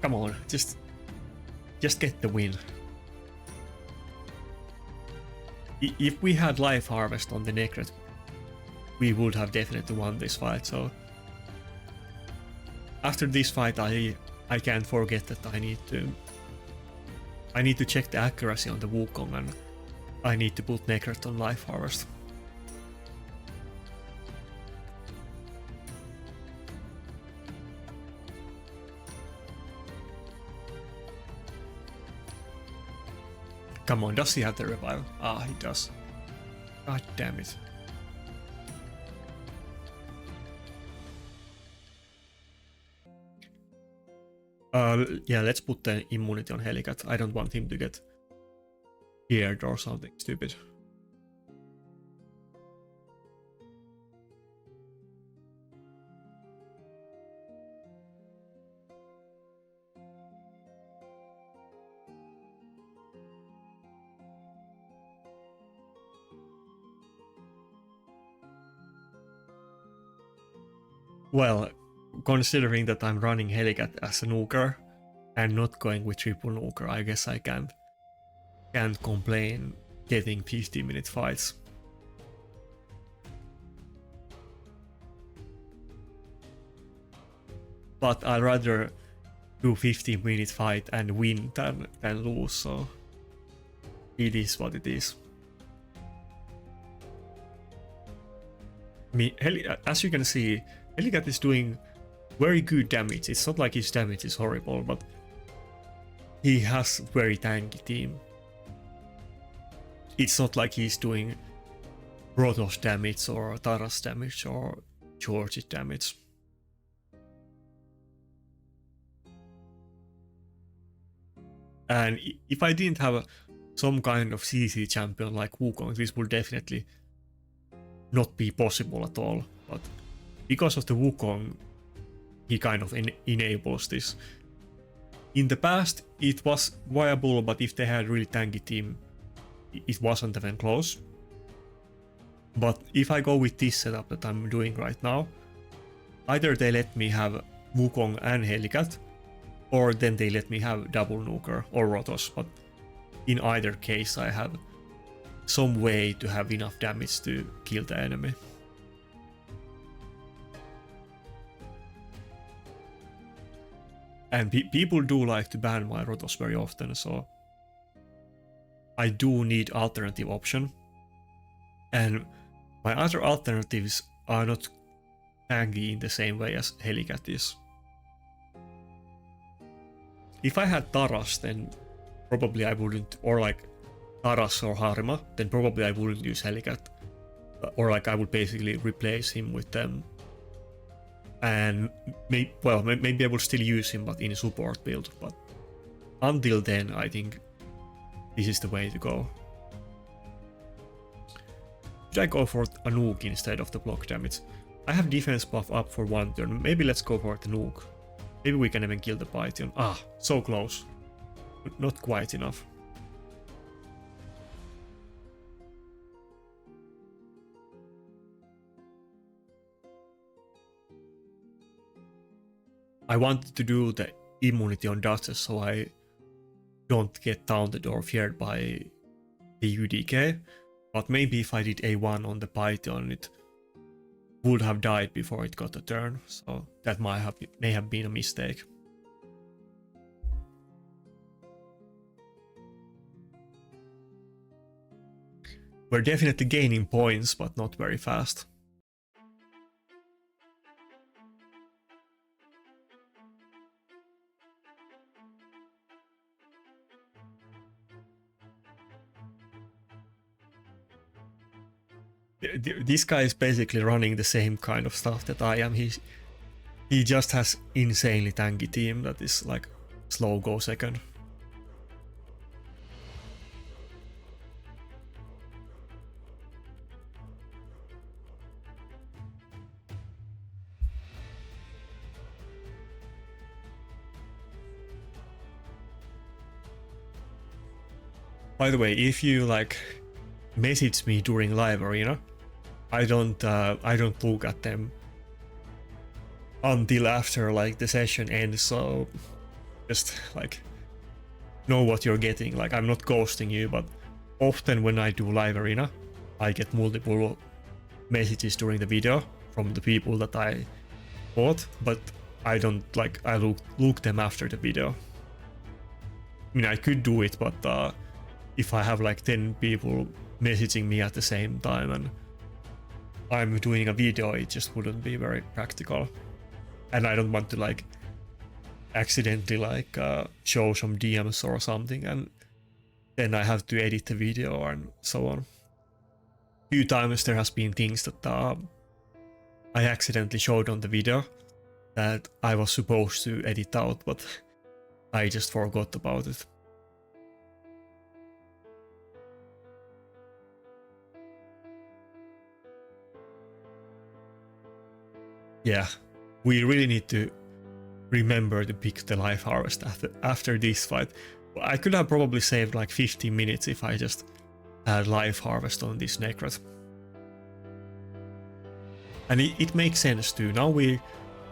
Come on, just get the win. If we had Life Harvest on the Necret, we would have definitely won this fight, so after this fight I can't forget that I need to check the accuracy on the Wukong and I need to put Necret on Life Harvest. Come on, does he have the revival? Ah, he does. God damn it. Yeah, let's put the immunity on Helicat. I don't want him to get scared or something stupid. Well, considering that I'm running Helicat as a nuker and not going with triple nuker, I guess I can't complain getting 15-minute fights. But I'd rather do 15-minute fight and win than lose, so it is what it is. As you can see, Helicat is doing very good damage. It's not like his damage is horrible, but he has very tanky team. It's not like he's doing Protoss damage or Taras damage or George damage. And if I didn't have some kind of CC champion like Wukong, this would definitely not be possible at all. But because of the Wukong, he kind of enables this. In the past, it was viable, but if they had a really tanky team, it wasn't even close. But if I go with this setup that I'm doing right now, either they let me have Wukong and Helicat, or then they let me have double nuker or Rotos, but in either case I have some way to have enough damage to kill the enemy. And people do like to ban my Rotos very often, so I do need alternative option. And my other alternatives are not tanky in the same way as Helicat is. If I had Taras, then probably I wouldn't, or like Taras or Harima, then probably I wouldn't use Helicat. Or like I would basically replace him with them. And maybe I would still use him, but in a support build. But until then, I think this is the way to go. Should I go for a nuke instead of the block damage? I have defense buff up for one turn. Maybe let's go for the nuke. Maybe we can even kill the Python. Ah, so close. Not quite enough. I wanted to do the immunity on Duchess so I don't get taunted or feared by the UDK. But maybe if I did A1 on the Python, it would have died before it got a turn, so that may have been a mistake. We're definitely gaining points, but not very fast. This guy is basically running the same kind of stuff that I am. He just has insanely tanky team that is like slow go second. By the way, if you like message me during live arena, I don't look at them until after like the session ends, so just like know what you're getting. Like I'm not ghosting you, but often when I do live arena, I get multiple messages during the video from the people that I bought, but I don't like I look them after the video. I mean I could do it, but if I have like 10 people messaging me at the same time and I'm doing a video, it just wouldn't be very practical. And I don't want to like accidentally like show some DMs or something and then I have to edit the video and so on. A few times there has been things that I accidentally showed on the video that I was supposed to edit out, but I just forgot about it. Yeah, we really need to remember to pick the life harvest after this fight. I could have probably saved like 15 minutes if I just had life harvest on this Necrot. And it makes sense too. Now we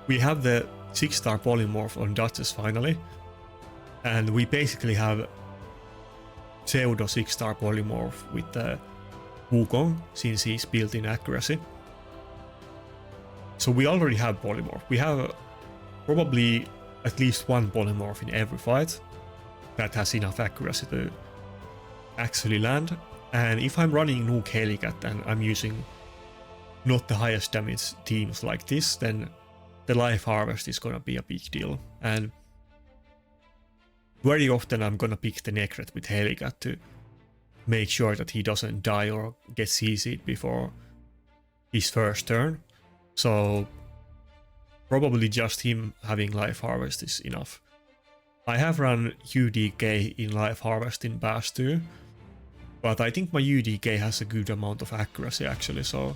we have the 6-star polymorph on Duchess finally, and we basically have pseudo 6-star polymorph with the Wukong since he's built in accuracy. So we already have polymorph. We have probably at least one polymorph in every fight that has enough accuracy to actually land. And if I'm running Nuke Helicat and I'm using not the highest damage teams like this, then the life harvest is gonna be a big deal. And very often I'm gonna pick the Necret with Helicat to make sure that he doesn't die or get CC'd before his first turn. So probably just him having life harvest is enough. I have run UDK in life harvest in past too, but I think my UDK has a good amount of accuracy actually, so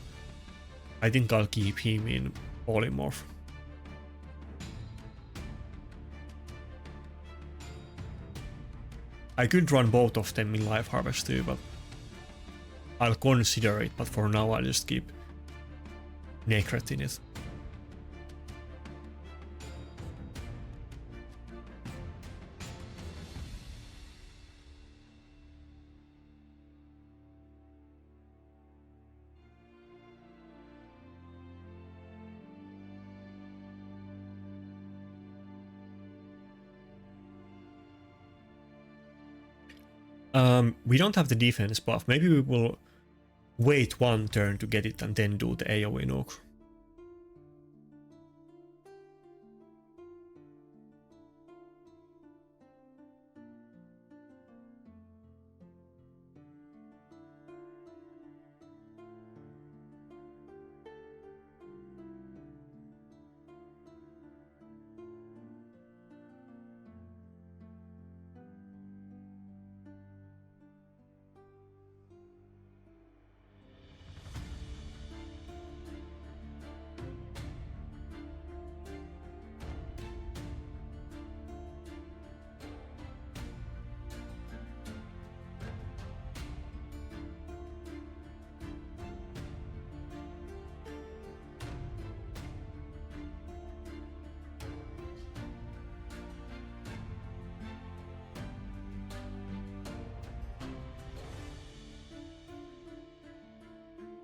I think I'll keep him in polymorph. I could run both of them in life harvest too, but I'll consider it, but for now I'll just keep Necret in it. We don't have the defense buff. Maybe we will wait one turn to get it and then do the AoE nuke.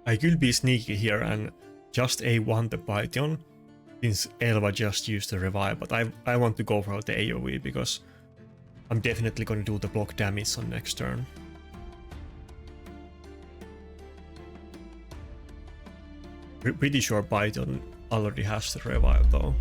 I could be sneaky here and just A1 the Python, since Elva just used the revive, but I want to go for the AoE because I'm definitely going to do the block damage on next turn. Pretty sure Python already has the revive though.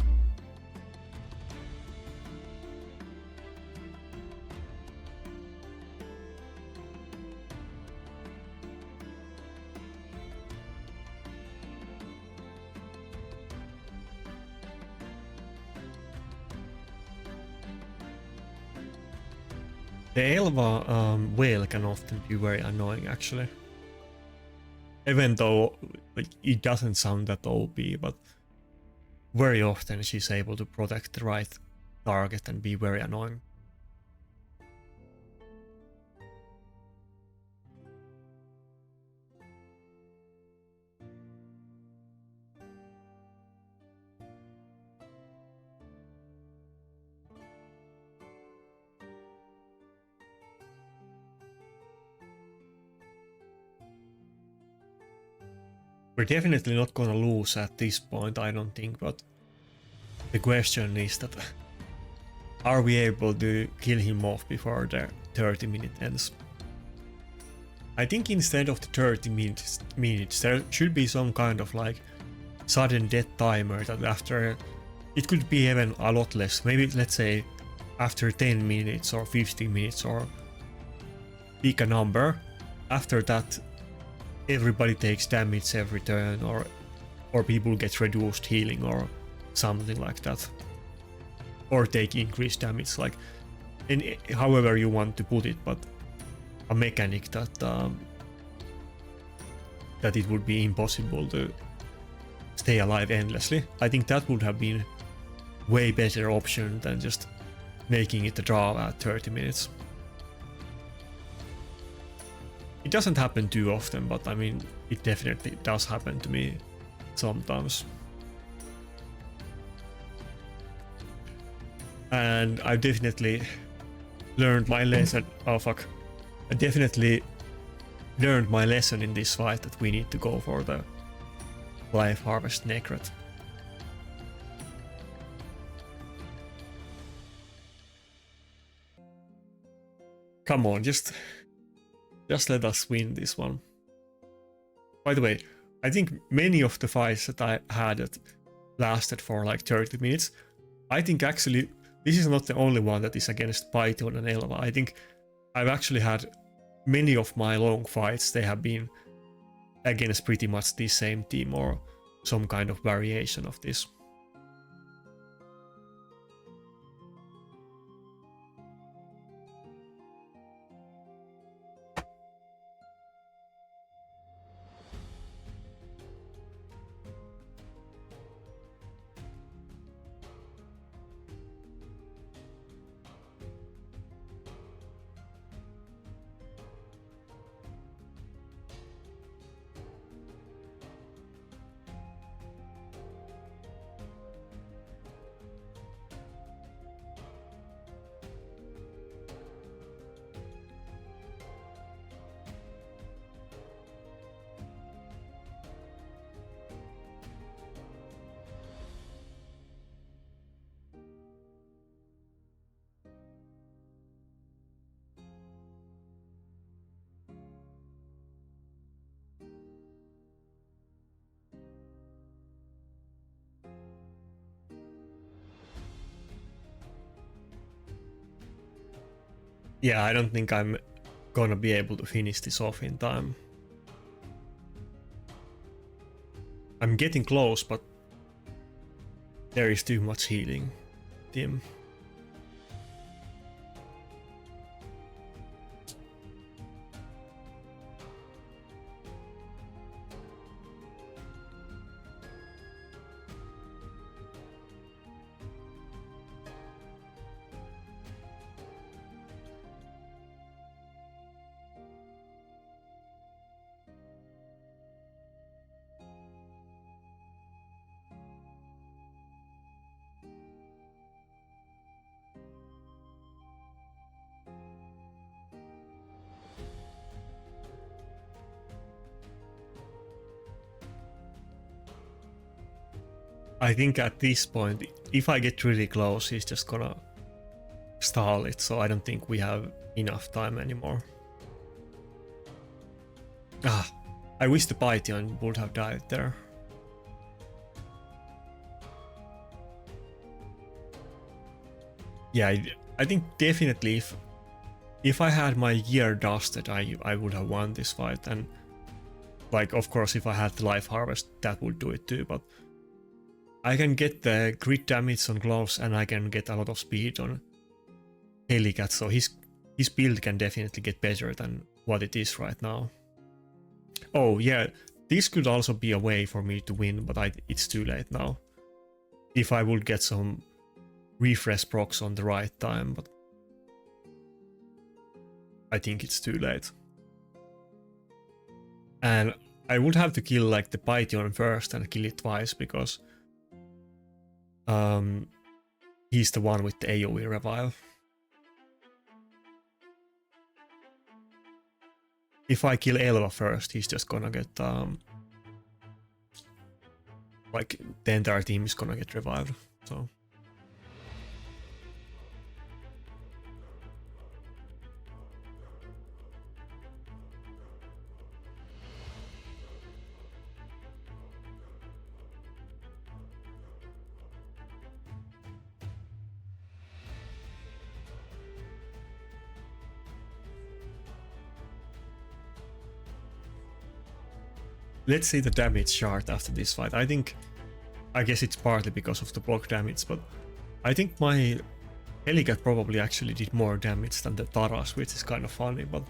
The Elva whale can often be very annoying actually. Even though like, it doesn't sound that OP, but very often she's able to protect the right target and be very annoying. We're definitely not gonna lose at this point, I don't think, but the question is that are we able to kill him off before the 30-minute ends? I think instead of the 30 minutes there should be some kind of like sudden death timer that after, it could be even a lot less, maybe let's say after 10 minutes or 15 minutes or pick a number. After that everybody takes damage every turn, or people get reduced healing or something like that, or take increased damage, like in however you want to put it, but a mechanic that that it would be impossible to stay alive endlessly. I think that would have been way better option than just making it a draw at 30 minutes. It doesn't happen too often, but I mean, it definitely does happen to me sometimes. And I've definitely learned my lesson. Oh fuck. I definitely learned my lesson in this fight that we need to go for the life harvest Necrot. Come on, just let us win this one. By the way, I think many of the fights that I had that lasted for like 30 minutes, I think actually this is not the only one that is against Python and Elva. I think I've actually had many of my long fights, they have been against pretty much the same team or some kind of variation of this. Yeah, I don't think I'm gonna be able to finish this off in time. I'm getting close, but there is too much healing, Tim. I think at this point, if I get really close, he's just gonna stall it, so I don't think we have enough time anymore. Ah, I wish the Python would have died there. Yeah, I think definitely if I had my gear dusted, I would have won this fight, and like of course if I had the life harvest, that would do it too, but I can get the crit damage on gloves and I can get a lot of speed on Helicat, so his build can definitely get better than what it is right now. Oh yeah, this could also be a way for me to win, but it's too late now. If I would get some refresh procs on the right time, but I think it's too late. And I would have to kill like the Python first and kill it twice, because he's the one with the AoE revive. If I kill Elva first, he's just gonna get like the entire team is gonna get revived, so. Let's see the damage chart after this fight. I guess it's partly because of the block damage, but I think my Helicat probably actually did more damage than the Taras, which is kind of funny, but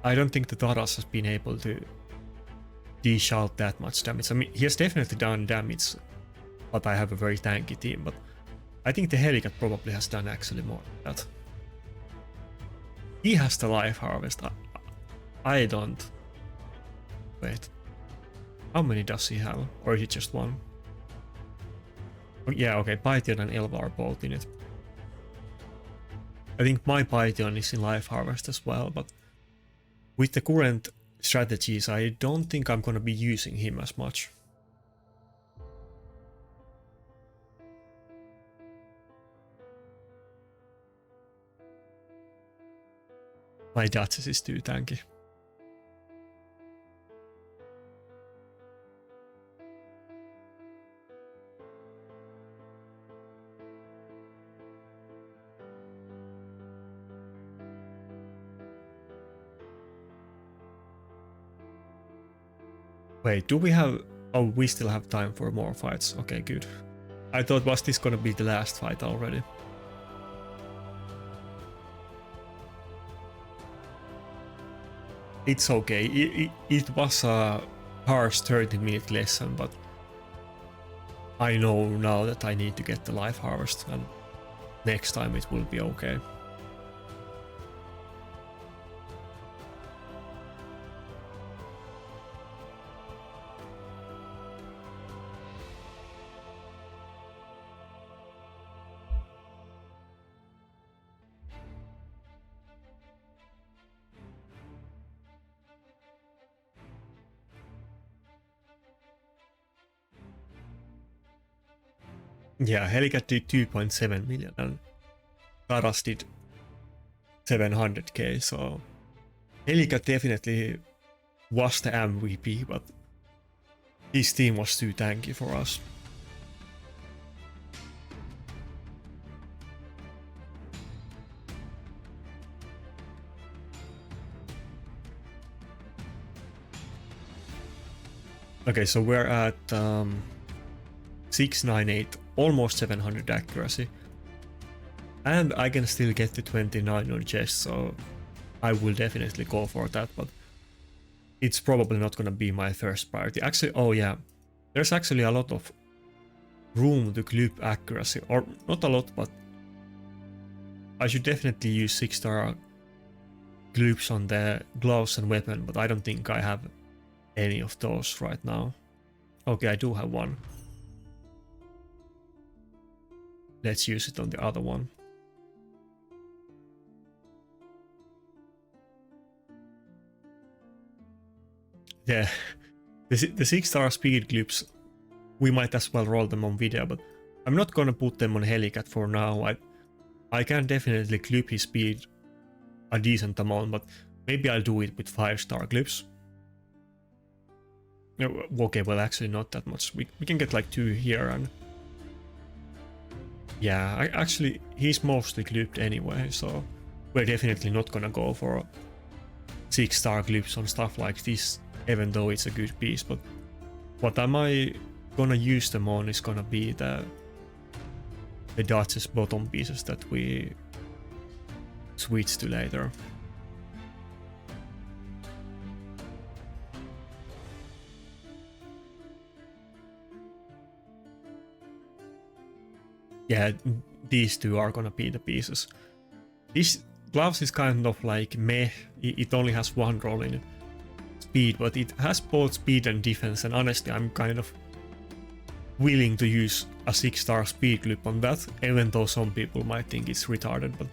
I don't think the Taras has been able to dish out that much damage. I mean, he has definitely done damage, but I have a very tanky team, but I think the Helicat probably has done actually more than that. He has the life harvest. I don't. Wait, how many does he have? Or is it just one? Yeah, okay, Python and Elva are both in it. I think my Python is in Life Harvest as well, but with the current strategies, I don't think I'm gonna be using him as much. My Duchess is too tanky. Wait, do we have... Oh, we still have time for more fights. Okay, good. I thought, was this gonna be the last fight already? It's okay. It was a harsh 30-minute lesson, but I know now that I need to get the Life Harvest, and next time it will be okay. Yeah, Helicat did 2.7 million and Karas did 700k, so Helicat definitely was the MVP, but his team was too tanky for us. Okay, so we're at 698, almost 700 accuracy. And I can still get to 29 on chest, so I will definitely go for that, but it's probably not gonna be my first priority. Actually, oh yeah, there's actually a lot of room to clip accuracy, or not a lot, but I should definitely use 6-star clips on the gloves and weapon, but I don't think I have any of those right now. Okay, I do have one. Let's use it on the other one. Yeah, the 6-star speed clips, we might as well roll them on video, but I'm not gonna put them on Helicat for now. I can definitely clip his speed a decent amount, but maybe I'll do it with 5-star clips. Okay, well actually not that much. We can get like 2 here, and yeah, actually he's mostly clipped anyway, so we're definitely not gonna go for 6-star clips on stuff like this, even though it's a good piece. But what am I gonna use them on is gonna be the Duchess bottom pieces that we switch to later. Yeah, these two are gonna be the pieces. This gloves is kind of like meh, it only has one roll in it. Speed, but it has both speed and defense, and honestly I'm kind of willing to use a 6-star speed clip on that, even though some people might think it's retarded, but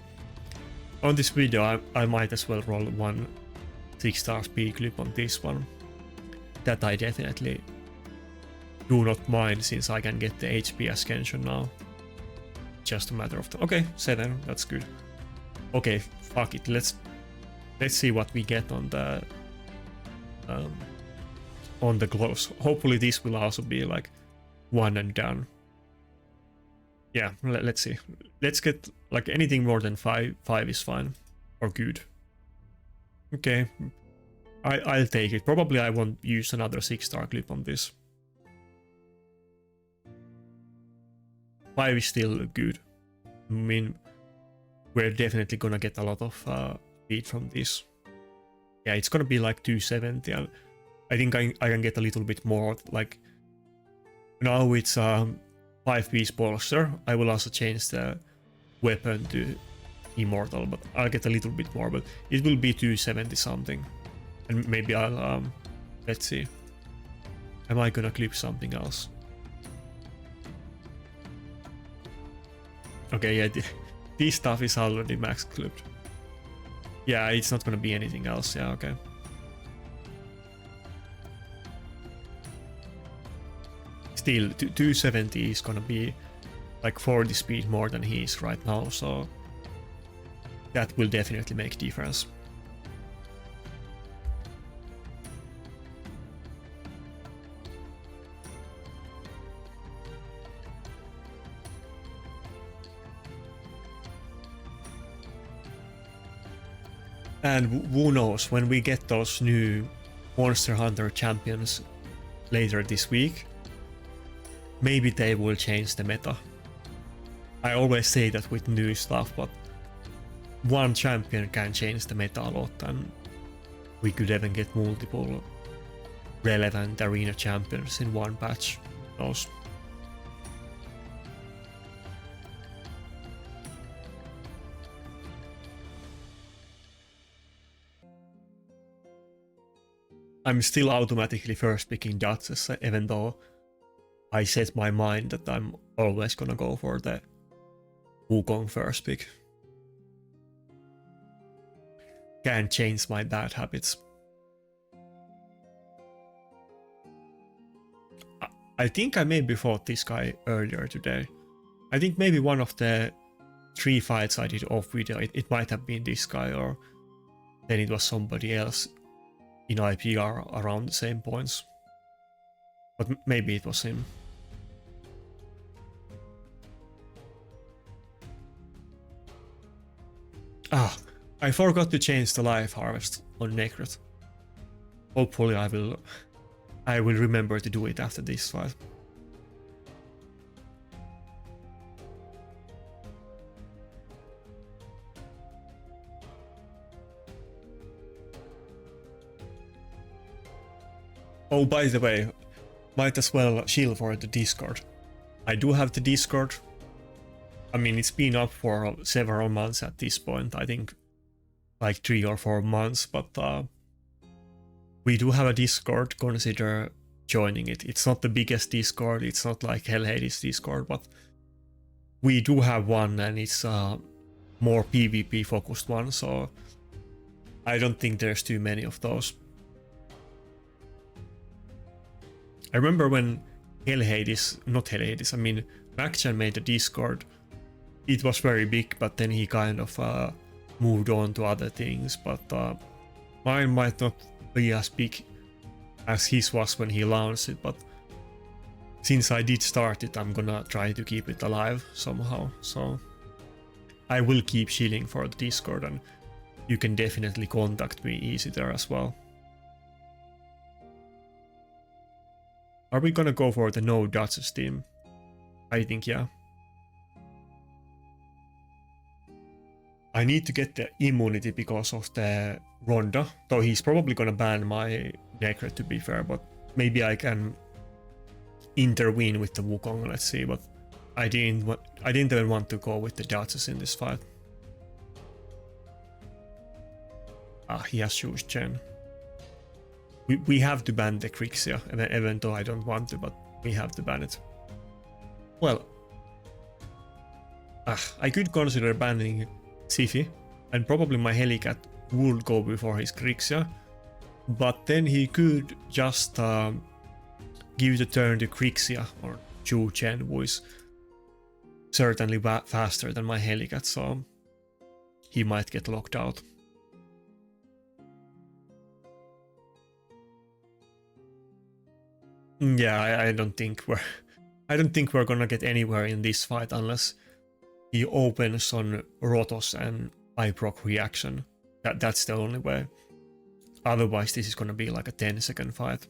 on this video I might as well roll one 6-star speed clip on this one. That I definitely do not mind, since I can get the HP ascension now. Just a matter of okay, 7, that's good. Okay, fuck it, let's see what we get on the gloves. Hopefully this will also be like 1 and done. Yeah, let's see. Let's get like anything more than 5 is fine, or good. Okay, I'll take it. Probably I won't use another 6-star clip on this. 5 is still good. I mean, we're definitely gonna get a lot of speed from this. Yeah, it's gonna be like 270. I think I can get a little bit more. Like now it's 5-piece bolster. I will also change the weapon to immortal, but I'll get a little bit more. But it will be 270 something, and maybe I'll let's see. Am I gonna clip something else? Okay, yeah, this stuff is already max clipped. Yeah, it's not gonna be anything else. Yeah, okay. Still, 270 is gonna be like 40 speed more than he is right now, so that will definitely make a difference. And who knows, when we get those new Monster Hunter champions later this week, maybe they will change the meta. I always say that with new stuff, but one champion can change the meta a lot, and we could even get multiple relevant arena champions in one patch. Who knows? I'm still automatically first picking Duchess, even though I set my mind that I'm always gonna go for the Wukong first pick. Can't change my bad habits. I think I maybe fought this guy earlier today. I think maybe one of the 3 fights I did off video, it might have been this guy, or then it was somebody else in IPR around the same points. But maybe it was him. Ah, I forgot to change the life harvest on Nakarada. Hopefully I will remember to do it after this fight. Oh, by the way, might as well shield for the Discord. I do have the Discord. I mean, it's been up for several months at this point. I think like 3 or 4 months, but we do have a Discord. Consider joining it. It's not the biggest Discord. It's not like Hellhades Discord, but we do have one, and it's a more PvP focused one. So I don't think there's too many of those. I remember when not Hellhades, I mean, Mac-chan made a Discord. It was very big, but then he kind of moved on to other things. But mine might not be as big as his was when he launched it, but since I did start it, I'm gonna try to keep it alive somehow. So I will keep shilling for the Discord, and you can definitely contact me easy there as well. Are we gonna go for the no Duchess team? I think yeah. I need to get the immunity because of the Ronda, though he's probably gonna ban my Nakarada to be fair, but maybe I can intervene with the Wukong, let's see, but I didn't even want to go with the Duchess in this fight. Ah, he has Shu's Chen. We have to ban the Crixia, even though I don't want to, but we have to ban it. Well, I could consider banning Siphi, and probably my Helicat would go before his Crixia, but then he could just give the turn to Crixia or Chu Chen, who is certainly faster than my Helicat, so he might get locked out. Yeah, I don't think we're gonna get anywhere in this fight unless he opens on Rotos and I proc reaction. That's the only way. Otherwise, this is gonna be like a 10-second fight.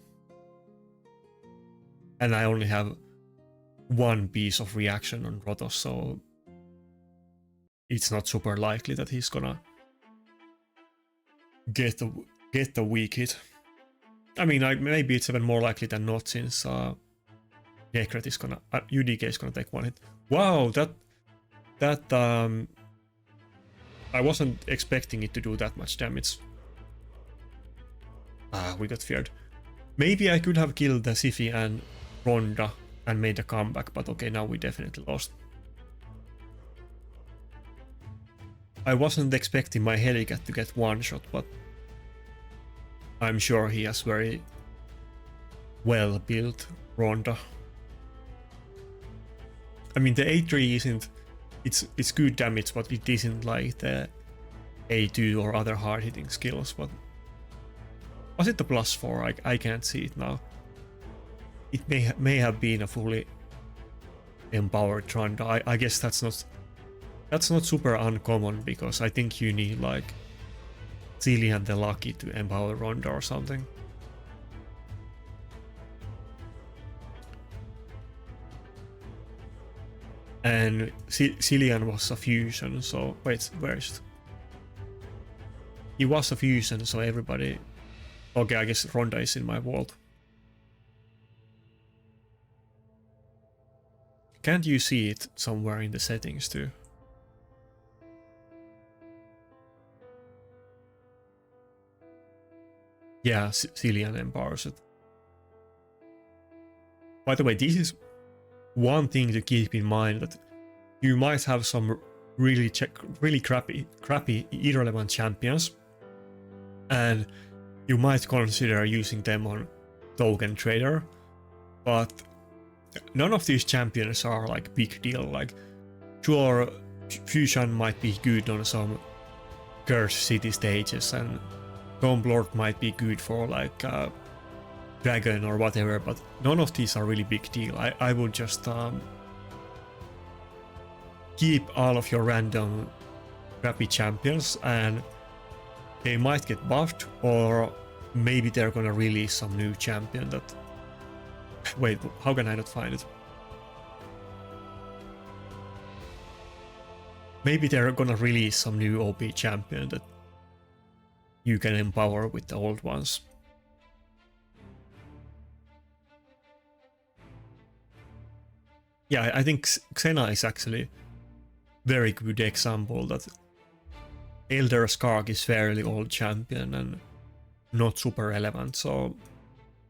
And I only have one piece of reaction on Rotos, so it's not super likely that he's gonna get the weak hit. I mean, maybe it's even more likely than not, since Nakarada is gonna UDK is gonna take one hit. Wow, that I wasn't expecting it to do that much damage. We got feared. Maybe I could have killed the Siphi and Ronda and made a comeback, but okay, now we definitely lost. I wasn't expecting my Helicat to get one shot, but I'm sure he has very well built Ronda. I mean, the A3 isn't, it's good damage, but it isn't like the A2 or other hard hitting skills. But was it the +4? I can't see it now. It may have been a fully empowered Ronda. I guess that's not super uncommon, because I think you need like Cillian the Lucky to empower Ronda or something. And Cillian was a fusion, so wait, where is it? He was a fusion, so everybody... Okay, I guess Ronda is in my vault. Can't you see it somewhere in the settings too? Yeah, Cillian empowers it. By the way, this is one thing to keep in mind, that you might have some really crappy irrelevant champions, and you might consider using them on token trader, but none of these champions are like big deal. Like, sure, fusion might be good on some cursed city stages, and Tomb Lord might be good for like Dragon or whatever, but none of these are really big deal. I would just keep all of your random crappy champions, and they might get buffed, or maybe they're gonna release some new champion that... Wait, how can I not find it? Maybe they're gonna release some new OP champion that you can empower with the old ones. Yeah, I think Xena is actually very good example that Elder Skark is fairly old champion and not super relevant, so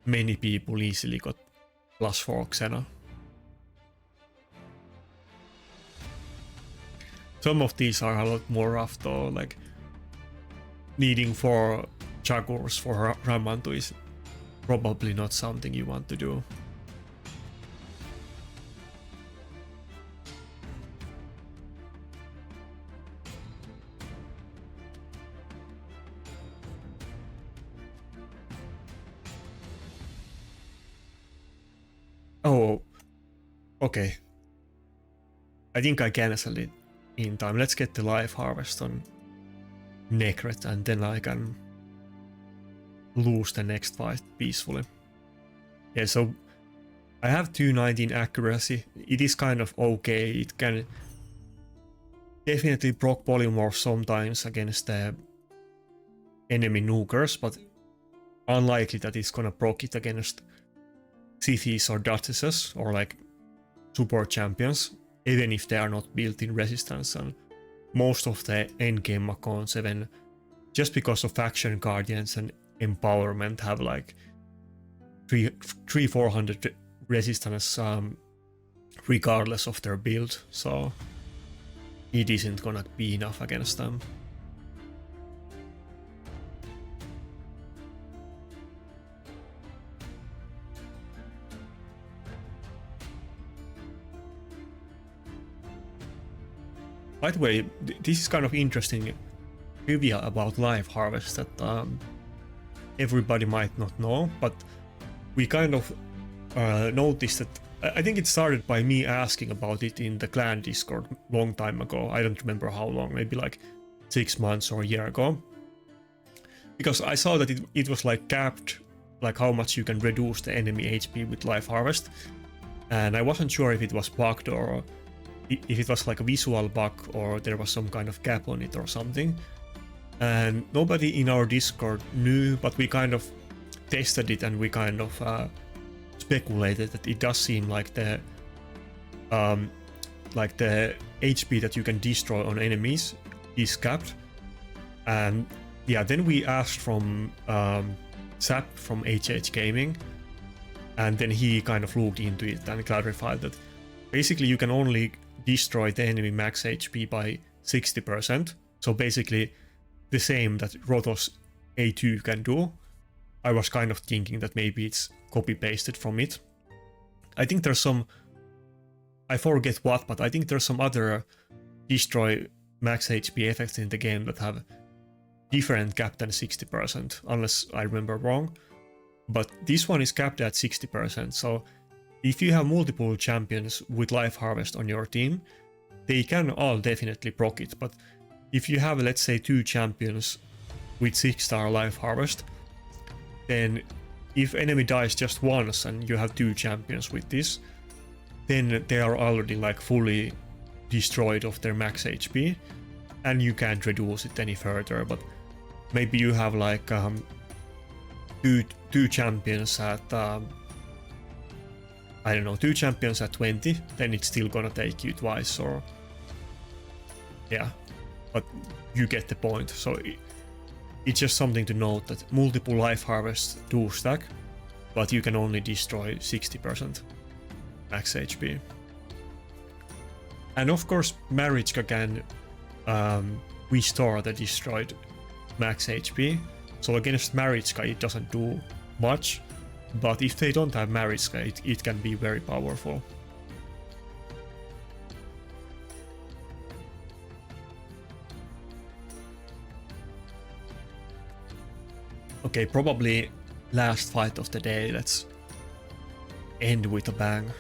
many people easily got +4 Xena. Some of these are a lot more rough though, like needing 4 Jaguars for Ramantu is probably not something you want to do. Oh, okay. I think I cancelled it in time. Let's get the life harvest on Necret, and then I can lose the next fight peacefully. Yeah, so I have 219 accuracy. It is kind of okay. It can definitely proc polymorph sometimes against the enemy nukers, but unlikely that it's gonna proc it against Sithis or Duchesses or like support champions, even if they are not built in resistance. And most of the endgame Macon 7, just because of faction guardians and empowerment, have like 300-400 resistance regardless of their build, so it isn't gonna be enough against them. By the way, this is kind of interesting trivia about Life Harvest that everybody might not know, but we kind of noticed that... I think it started by me asking about it in the clan Discord long time ago. I don't remember how long, maybe like 6 months or a year ago. Because I saw that it was like capped, like how much you can reduce the enemy HP with Life Harvest. And I wasn't sure if it was bugged or if it was like a visual bug or there was some kind of cap on it or something. And nobody in our Discord knew, but we kind of tested it and we kind of speculated that it does seem like the HP that you can destroy on enemies is capped. And yeah, then we asked from Zap from HH Gaming, and then he kind of looked into it and clarified that basically you can only destroy the enemy max HP by 60%, So basically the same that Rotos A2 can do. I was kind of thinking that maybe it's copy-pasted from it. I think there's some, I forget what, but I think there's some other destroy max HP effects in the game that have different cap than 60%, unless I remember wrong. But this one is capped at 60%, so if you have multiple champions with Life Harvest on your team, they can all definitely proc it, but if you have, let's say, 2 champions with 6-star Life Harvest, then if enemy dies just once and you have 2 champions with this, then they are already like fully destroyed of their max HP, and you can't reduce it any further. But maybe you have like two champions at I don't know, 2 champions at 20, then it's still gonna take you twice, or yeah, but you get the point. So it's just something to note that multiple Life Harvests do stack, but you can only destroy 60% max HP. And of course Marichka can restore the destroyed max HP. So against Marichka it doesn't do much, but if they don't have Marichka, it can be very powerful. Okay, probably last fight of the day. Let's end with a bang.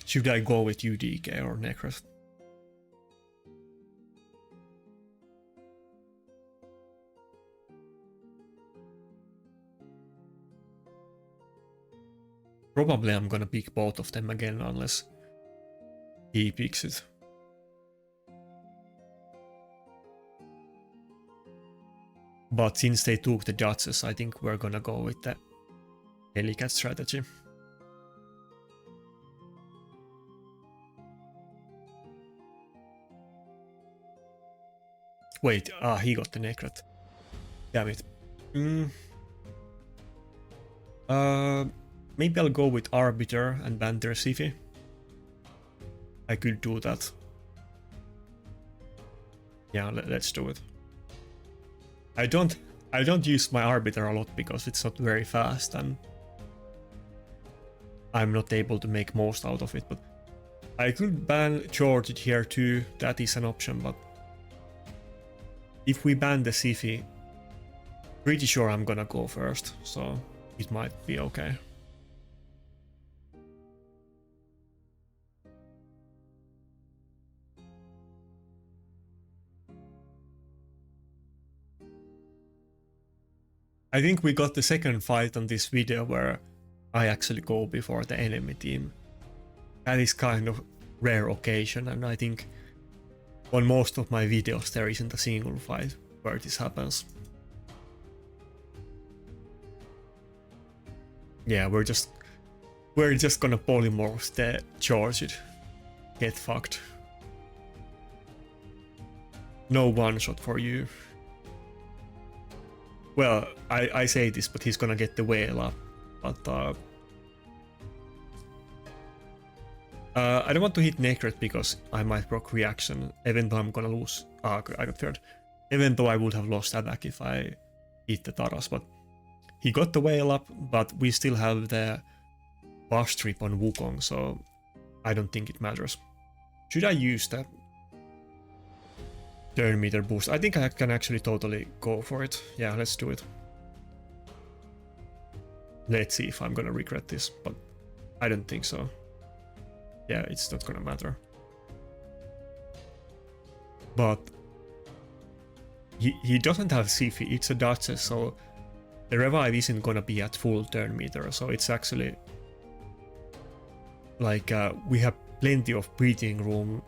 Should I go with UDK or Necros? Probably I'm gonna pick both of them again unless he picks it. But since they took the Duchess, I think we're gonna go with the Helicat strategy. Wait, he got the Necrat. Damn it. Maybe I'll go with Arbiter and ban their Siphi. I could do that. Yeah, let's do it. I don't use my Arbiter a lot because it's not very fast and I'm not able to make most out of it, but I could ban George here too, that is an option, but if we ban the Siphi, pretty sure I'm gonna go first, so it might be okay. I think we got the second fight on this video where I actually go before the enemy team. That is kind of rare occasion, and I think on most of my videos there isn't a single fight where this happens. Yeah, we're just gonna polymorph the George. Get fucked. No one shot for you. Well, I say this, but he's gonna get the whale up. But I don't want to hit Necret because I might proc reaction, even though I'm gonna lose. I got third. Even though I would have lost attack if I hit the Taras, but he got the whale up, but we still have the buff strip on Wukong, so I don't think it matters. Should I use the turn meter boost? I think I can actually totally go for it. Yeah, let's do it. Let's see if I'm gonna regret this, but I don't think so. Yeah, it's not gonna matter. But he doesn't have Siphi, it's a Duchess, so the revive isn't gonna be at full turn meter, so it's actually like we have plenty of breathing room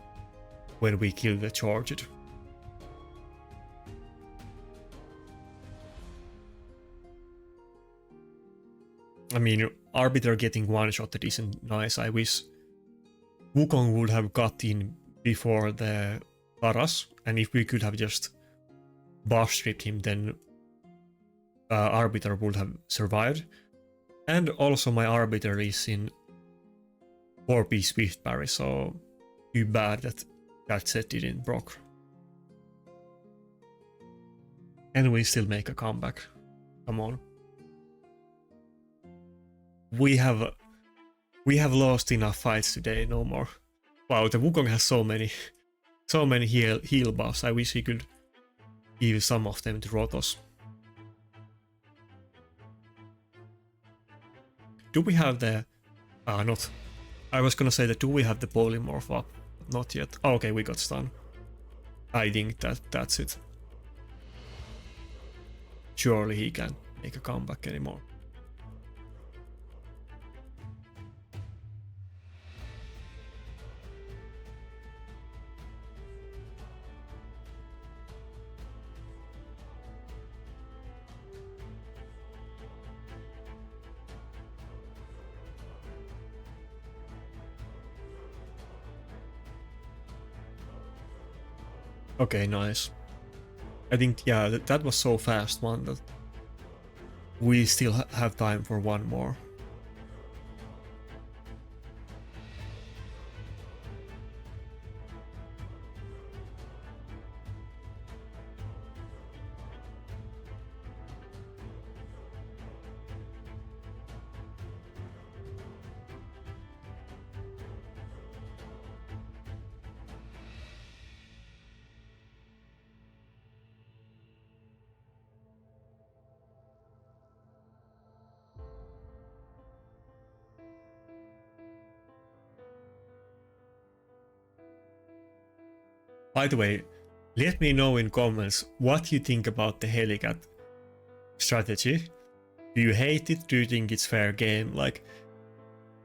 when we kill the Charged. I mean, Arbiter getting one-shotted isn't nice. I wish Wukong would have got in before the Taras, and if we could have just buff stripped him, then Arbiter would have survived. And also my Arbiter is in 4P Swift parry, so too bad that that set didn't proc. And we still make a comeback. Come on. We have lost enough fights today, no more. Wow, the Wukong has so many heal buffs. I wish he could give some of them to Rotos. Do we have the... not... I was gonna say that do we have the polymorph up? Not yet. Oh, okay, we got stun. I think that's it. Surely he can't make a comeback anymore. Okay, nice. I think, yeah, that was so fast one that we still have time for one more. By the way, let me know in comments what you think about the Helicat strategy. Do you hate it? Do you think it's fair game? Like,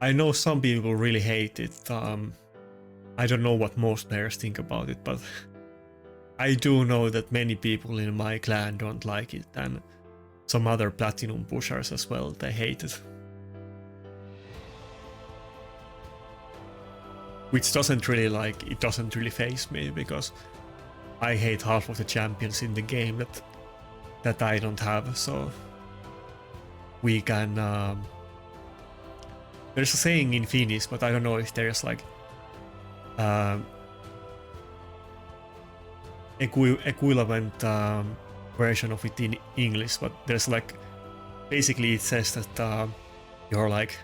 I know some people really hate it. I don't know what most players think about it, but I do know that many people in my clan don't like it, and some other platinum pushers as well, they hate it. Which doesn't really faze me, because I hate half of the champions in the game that I don't have, so we can... there's a saying in Finnish, but I don't know if there's like equivalent version of it in English, but there's like, basically it says that you're like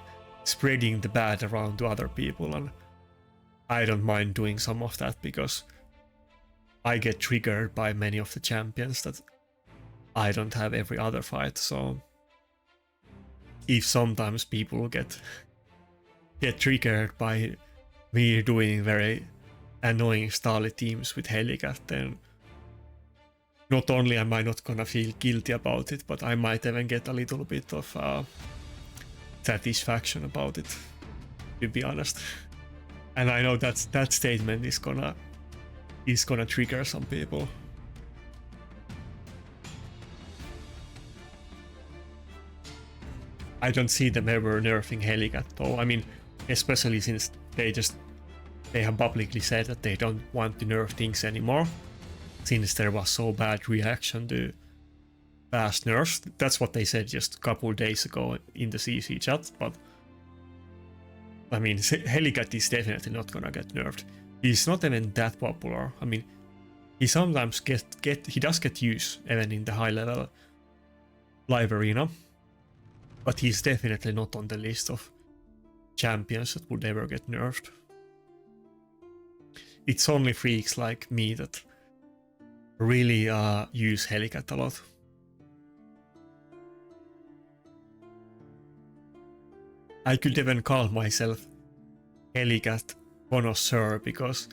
spreading the bad around to other people, and I don't mind doing some of that because I get triggered by many of the champions that I don't have every other fight, so if sometimes people get triggered by me doing very annoying Starly teams with Helicat, then not only am I not gonna feel guilty about it, but I might even get a little bit of satisfaction about it, to be honest. And I know that statement is gonna trigger some people. I don't see them ever nerfing Helicat though. I mean, especially since they have publicly said that they don't want to nerf things anymore, since there was so bad reaction to past nerfs. That's what they said just a couple days ago in the CC chat, but I mean, Helicat is definitely not gonna get nerfed. He's not even that popular. I mean, he sometimes he does get use even in the high level live arena, but he's definitely not on the list of champions that would ever get nerfed. It's only freaks like me that really use Helicat a lot. I could even call myself Helicat connoisseur, because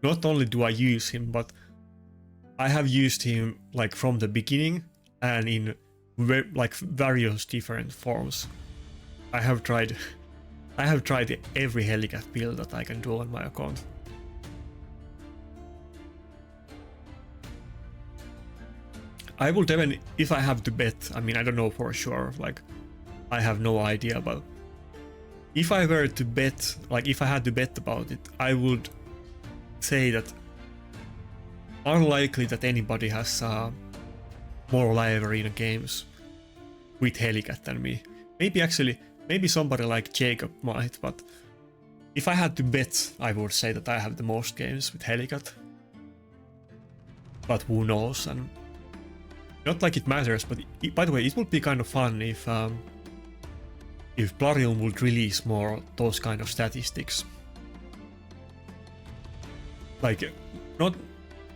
not only do I use him, but I have used him like from the beginning and in like various different forms. I have tried every Helicat build that I can do on my account. I would even, if I have to bet, I mean, I don't know for sure, like, I have no idea, but if I were to bet, like if I had to bet about it, I would say that unlikely that anybody has more live arena games with Helicat than me. Maybe somebody like Jacob might, but if I had to bet, I would say that I have the most games with Helicat. But who knows? And not like it matters, but by the way, it would be kind of fun if Plarium would release more those kind of statistics. Like, not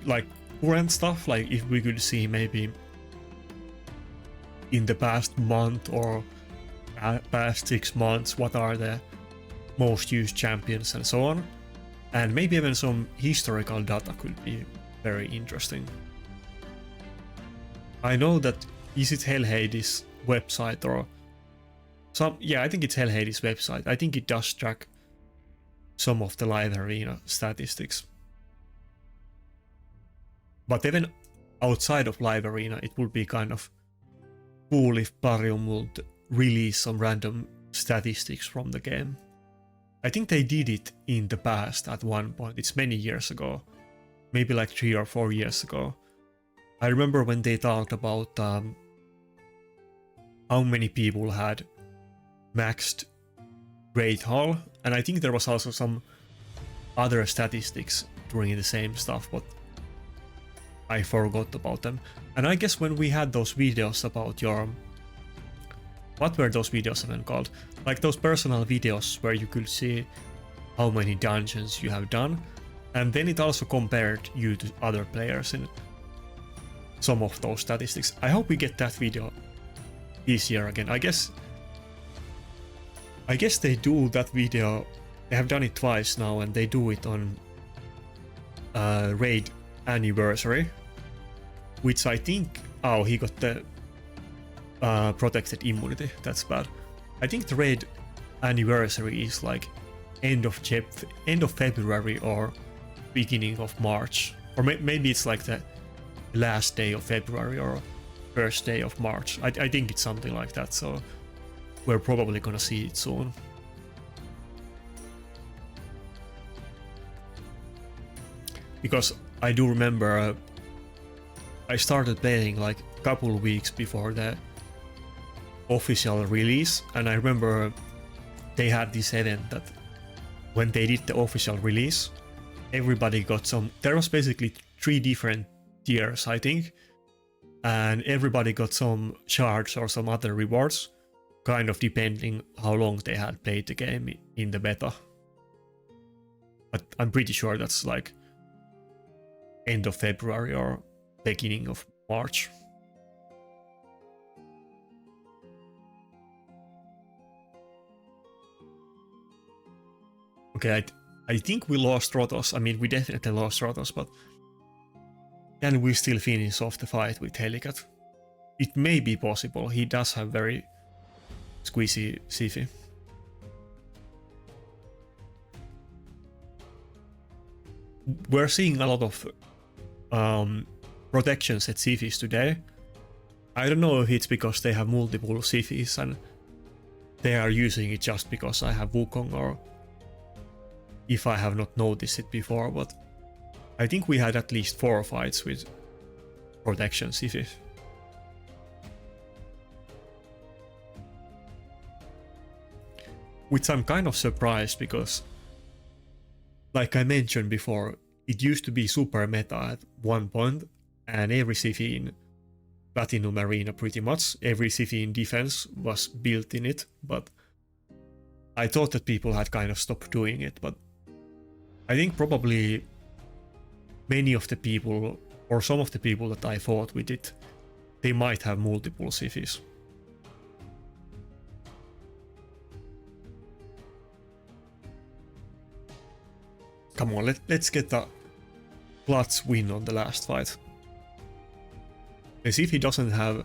like current stuff, like if we could see maybe in the past month or past 6 months, what are the most used champions and so on. And maybe even some historical data could be very interesting. I know that, is it Hellhades website or some, yeah, I think it's Hellhades website. I think it does track some of the live arena statistics. But even outside of live arena, it would be kind of cool if Plarium would release some random statistics from the game. I think they did it in the past at one point. It's many years ago, maybe like 3 or 4 years ago. I remember when they talked about how many people had maxed Great Hall, and I think there was also some other statistics during the same stuff, but I forgot about them. And I guess when we had those videos about your... What were those videos even called? Like those personal videos where you could see how many dungeons you have done, and then it also compared you to other players in some of those statistics. I hope we get that video this year again. I guess they do that video. They have done it twice now, and they do it on Raid Anniversary, which I think... Oh, he got the protected immunity. That's bad. I think the Raid Anniversary is like end of February or beginning of March, or maybe it's like the last day of February or first day of March. I think it's something like that, so we're probably gonna see it soon. Because I do remember I started playing like a couple of weeks before the official release, and I remember they had this event that when they did the official release, everybody got some... There was basically 3 different tiers, I think, and everybody got some shards or some other rewards, kind of depending how long they had played the game in the beta. But I'm pretty sure that's like end of February or beginning of March. Okay, I think we lost Rotos. I mean, we definitely lost Rotos, but can we still finish off the fight with Helicat? It may be possible. He does have very squeezy Siphi. We're seeing a lot of protections at Siphis today. I don't know if it's because they have multiple Siphis and they are using it just because I have Wukong, or if I have not noticed it before, but I think we had at least 4 fights with protection Siphi. Which I'm kind of surprised because, like I mentioned before, it used to be super meta at one point, and every Siphi in Platinum Arena, pretty much every Siphi in defense was built in it, but I thought that people had kind of stopped doing it, but I think probably many of the people, or some of the people that I fought with it, they might have multiple Siphis. Come on, let's get the clutch win on the last fight. Let's see if he doesn't have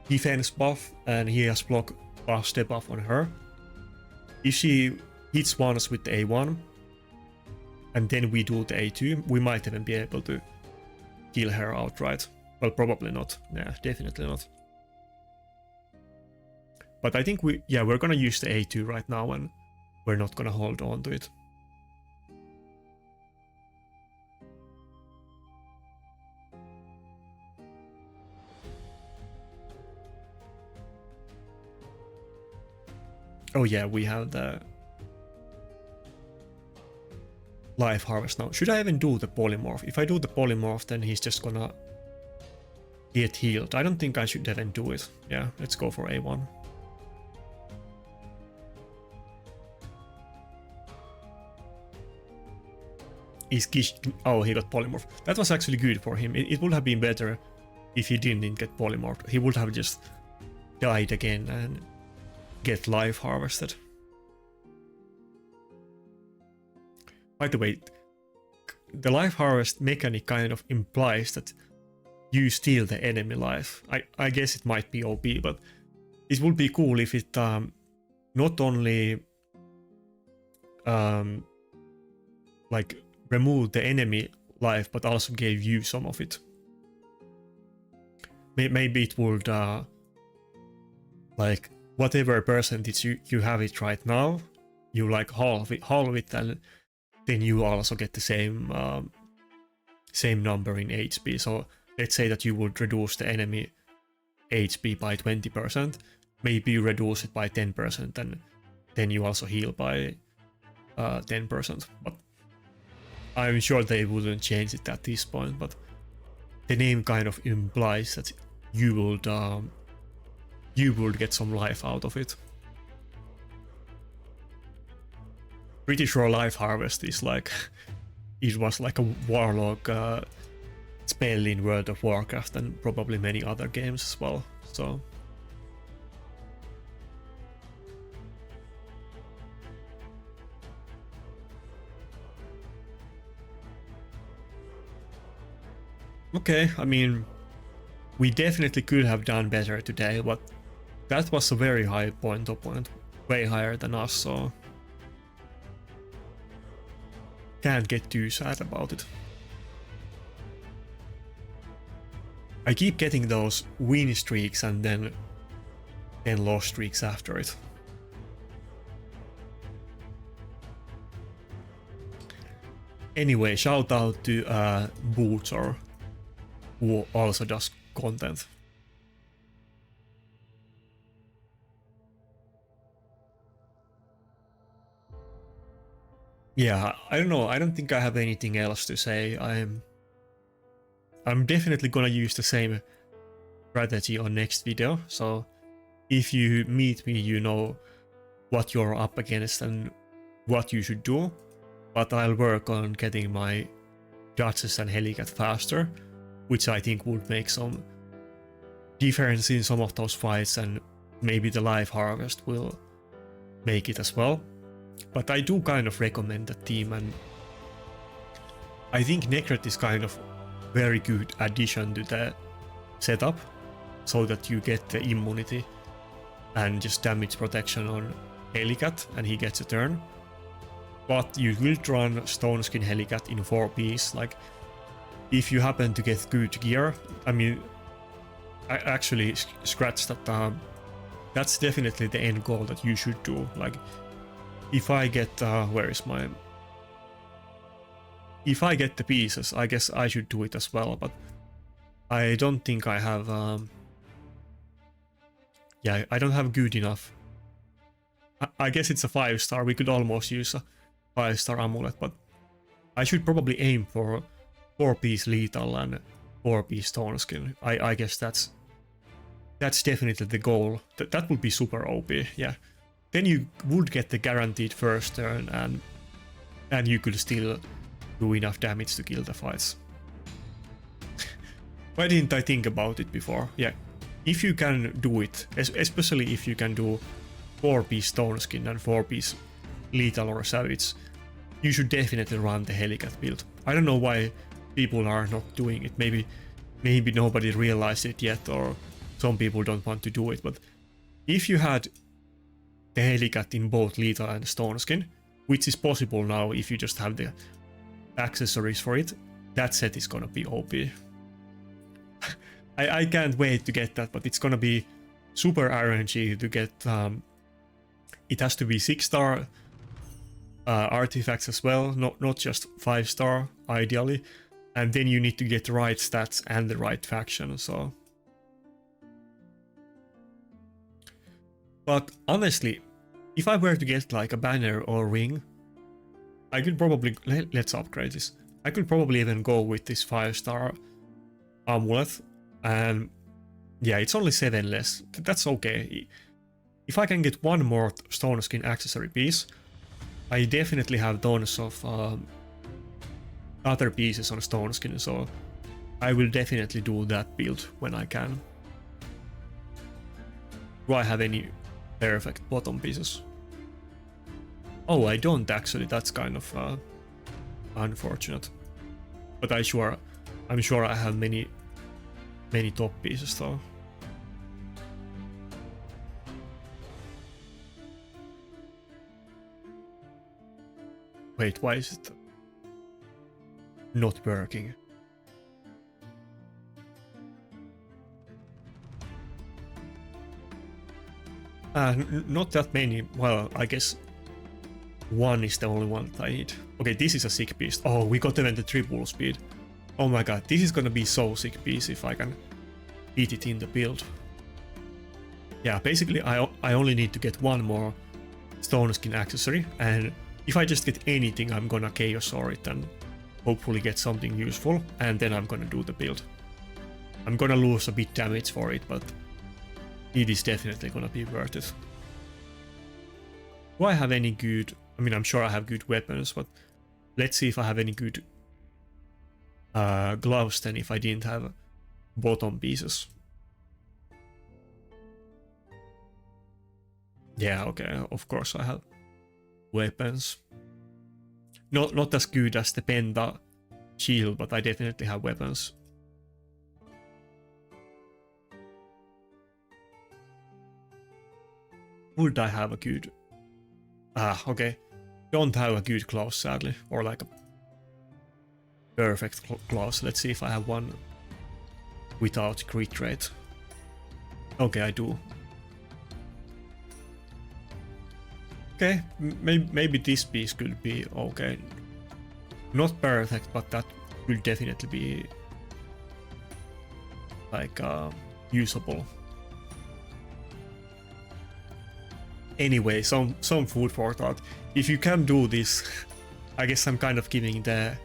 defense buff and he has block buff, step buff on her. If she hits once with the A1 and then we do the A2, we might even be able to kill her outright. Well, probably not. Yeah, definitely not. But I think we're gonna use the A2 right now and we're not gonna hold on to it. Oh yeah, we have the life harvest now. Should I even do the polymorph? If I do the polymorph, then he's just gonna get healed. I don't think I should even do it. Yeah, let's go for A1. Oh, he got polymorph. That was actually good for him. It would have been better if he didn't get polymorphed. He would have just died again and get life harvested. By the way, the life harvest mechanic kind of implies that you steal the enemy life. I guess it might be OP, but it would be cool if it not only like removed the enemy life, but also gave you some of it. Maybe it would like whatever percentage you have it right now, you like halve it, and then you also get the same same number in HP. So let's say that you would reduce the enemy HP by 20%, maybe you reduce it by 10%, and then you also heal by 10%. But I'm sure they wouldn't change it at this point, but the name kind of implies that you would get some life out of it. Pretty sure life harvest is like it was like a warlock spell in World of Warcraft and probably many other games as well. So okay, I mean, we definitely could have done better today, but that was a very high point opponent, way higher than us, so can't get too sad about it. I keep getting those win streaks and then loss streaks after it. Anyway, shout out to Booter, who also does content. Yeah, I don't know. I don't think I have anything else to say. I'm definitely gonna use the same strategy on next video. So if you meet me, you know what you're up against and what you should do. But I'll work on getting my dodges and Helicat faster, which I think would make some difference in some of those fights, and maybe the life harvest will make it as well. But I do kind of recommend the team, and I think Nakarada is kind of very good addition to the setup, so that you get the immunity and just damage protection on Helicat and he gets a turn. But you will run Stone Skin Helicat in 4Ps, like if you happen to get good gear. I mean, I actually scratch that. That's definitely the end goal that you should do. Like, if I get where is my? If I get the pieces, I guess I should do it as well. But I don't think I have. Yeah, I don't have good enough. I guess it's a 5-star. We could almost use a 5-star amulet, but I should probably aim for 4-piece lethal and 4-piece stone skin. I guess that's definitely the goal. That would be super OP. Yeah, then you would get the guaranteed first turn, and you could still do enough damage to kill the fights. Why didn't I think about it before? Yeah, if you can do it, especially if you can do 4-piece stone skin and 4-piece lethal or savage, you should definitely run the Helicat build. I don't know why people are not doing it. Maybe nobody realized it yet, or some people don't want to do it. But if you had the Helicat in both lethal and stone skin, which is possible now if you just have the accessories for it, that set is gonna be OP. I can't wait to get that, but it's gonna be super RNG to get. It has to be 6-star artifacts as well, not just 5-star ideally, and then you need to get the right stats and the right faction. So, but honestly, if I were to get like a banner or ring, I could probably, let's upgrade this. I could probably even go with this 5-star amulet, and yeah, it's only 7 less. That's okay. If I can get one more stone skin accessory piece, I definitely have tons of other pieces on stone skin, so I will definitely do that build when I can. Do I have any perfect bottom pieces? Oh, I don't actually. That's kind of unfortunate. But I'm sure I have many top pieces though. Wait, why is it not working? Not that many. Well, I guess one is the only one that I need. Okay, this is a sick piece. Oh, we got even the triple speed. Oh my god, this is gonna be so sick piece if I can beat it in the build. Yeah, basically I only need to get one more stone skin accessory, and if I just get anything, I'm gonna chaosaur it and hopefully get something useful, and then I'm gonna do the build. I'm gonna lose a bit damage for it, but it is definitely gonna be worth it. Do I have any good... I mean, I'm sure I have good weapons, but let's see if I have any good gloves then if I didn't have bottom pieces. Yeah, okay, of course I have weapons. Not as good as the Penta shield, but I definitely have weapons. Would I have a good... okay. Don't have a good clause, sadly. Or like a perfect clause. Let's see if I have one without crit rate. Okay, I do. Okay, maybe this piece could be okay. Not perfect, but that will definitely be like usable. Anyway, some food for thought. If you can do this, I guess I'm kind of giving the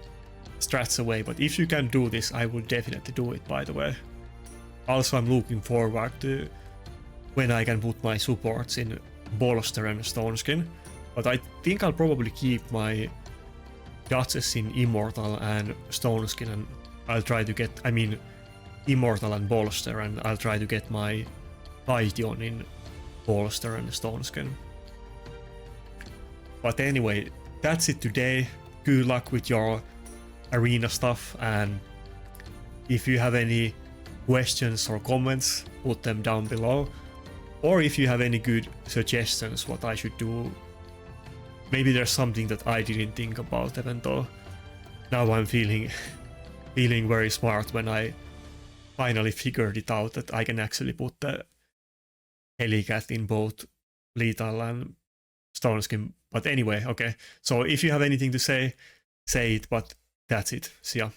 strats away, but if you can do this, I will definitely do it, by the way. Also, I'm looking forward to when I can put my supports in Bolster and Stone Skin, but I think I'll probably keep my Duchess in Immortal and Stone Skin, and I'll try to get, I mean, Immortal and Bolster, and I'll try to get my Tition in Bolster and Stone Skin. But anyway, that's it today. Good luck with your arena stuff, and if you have any questions or comments, put them down below. Or if you have any good suggestions what I should do. Maybe there's something that I didn't think about, even though now I'm feeling very smart when I finally figured it out that I can actually put the Helicat in both lethal and stone skin. But anyway, okay. So if you have anything to say, say it, but that's it. See ya.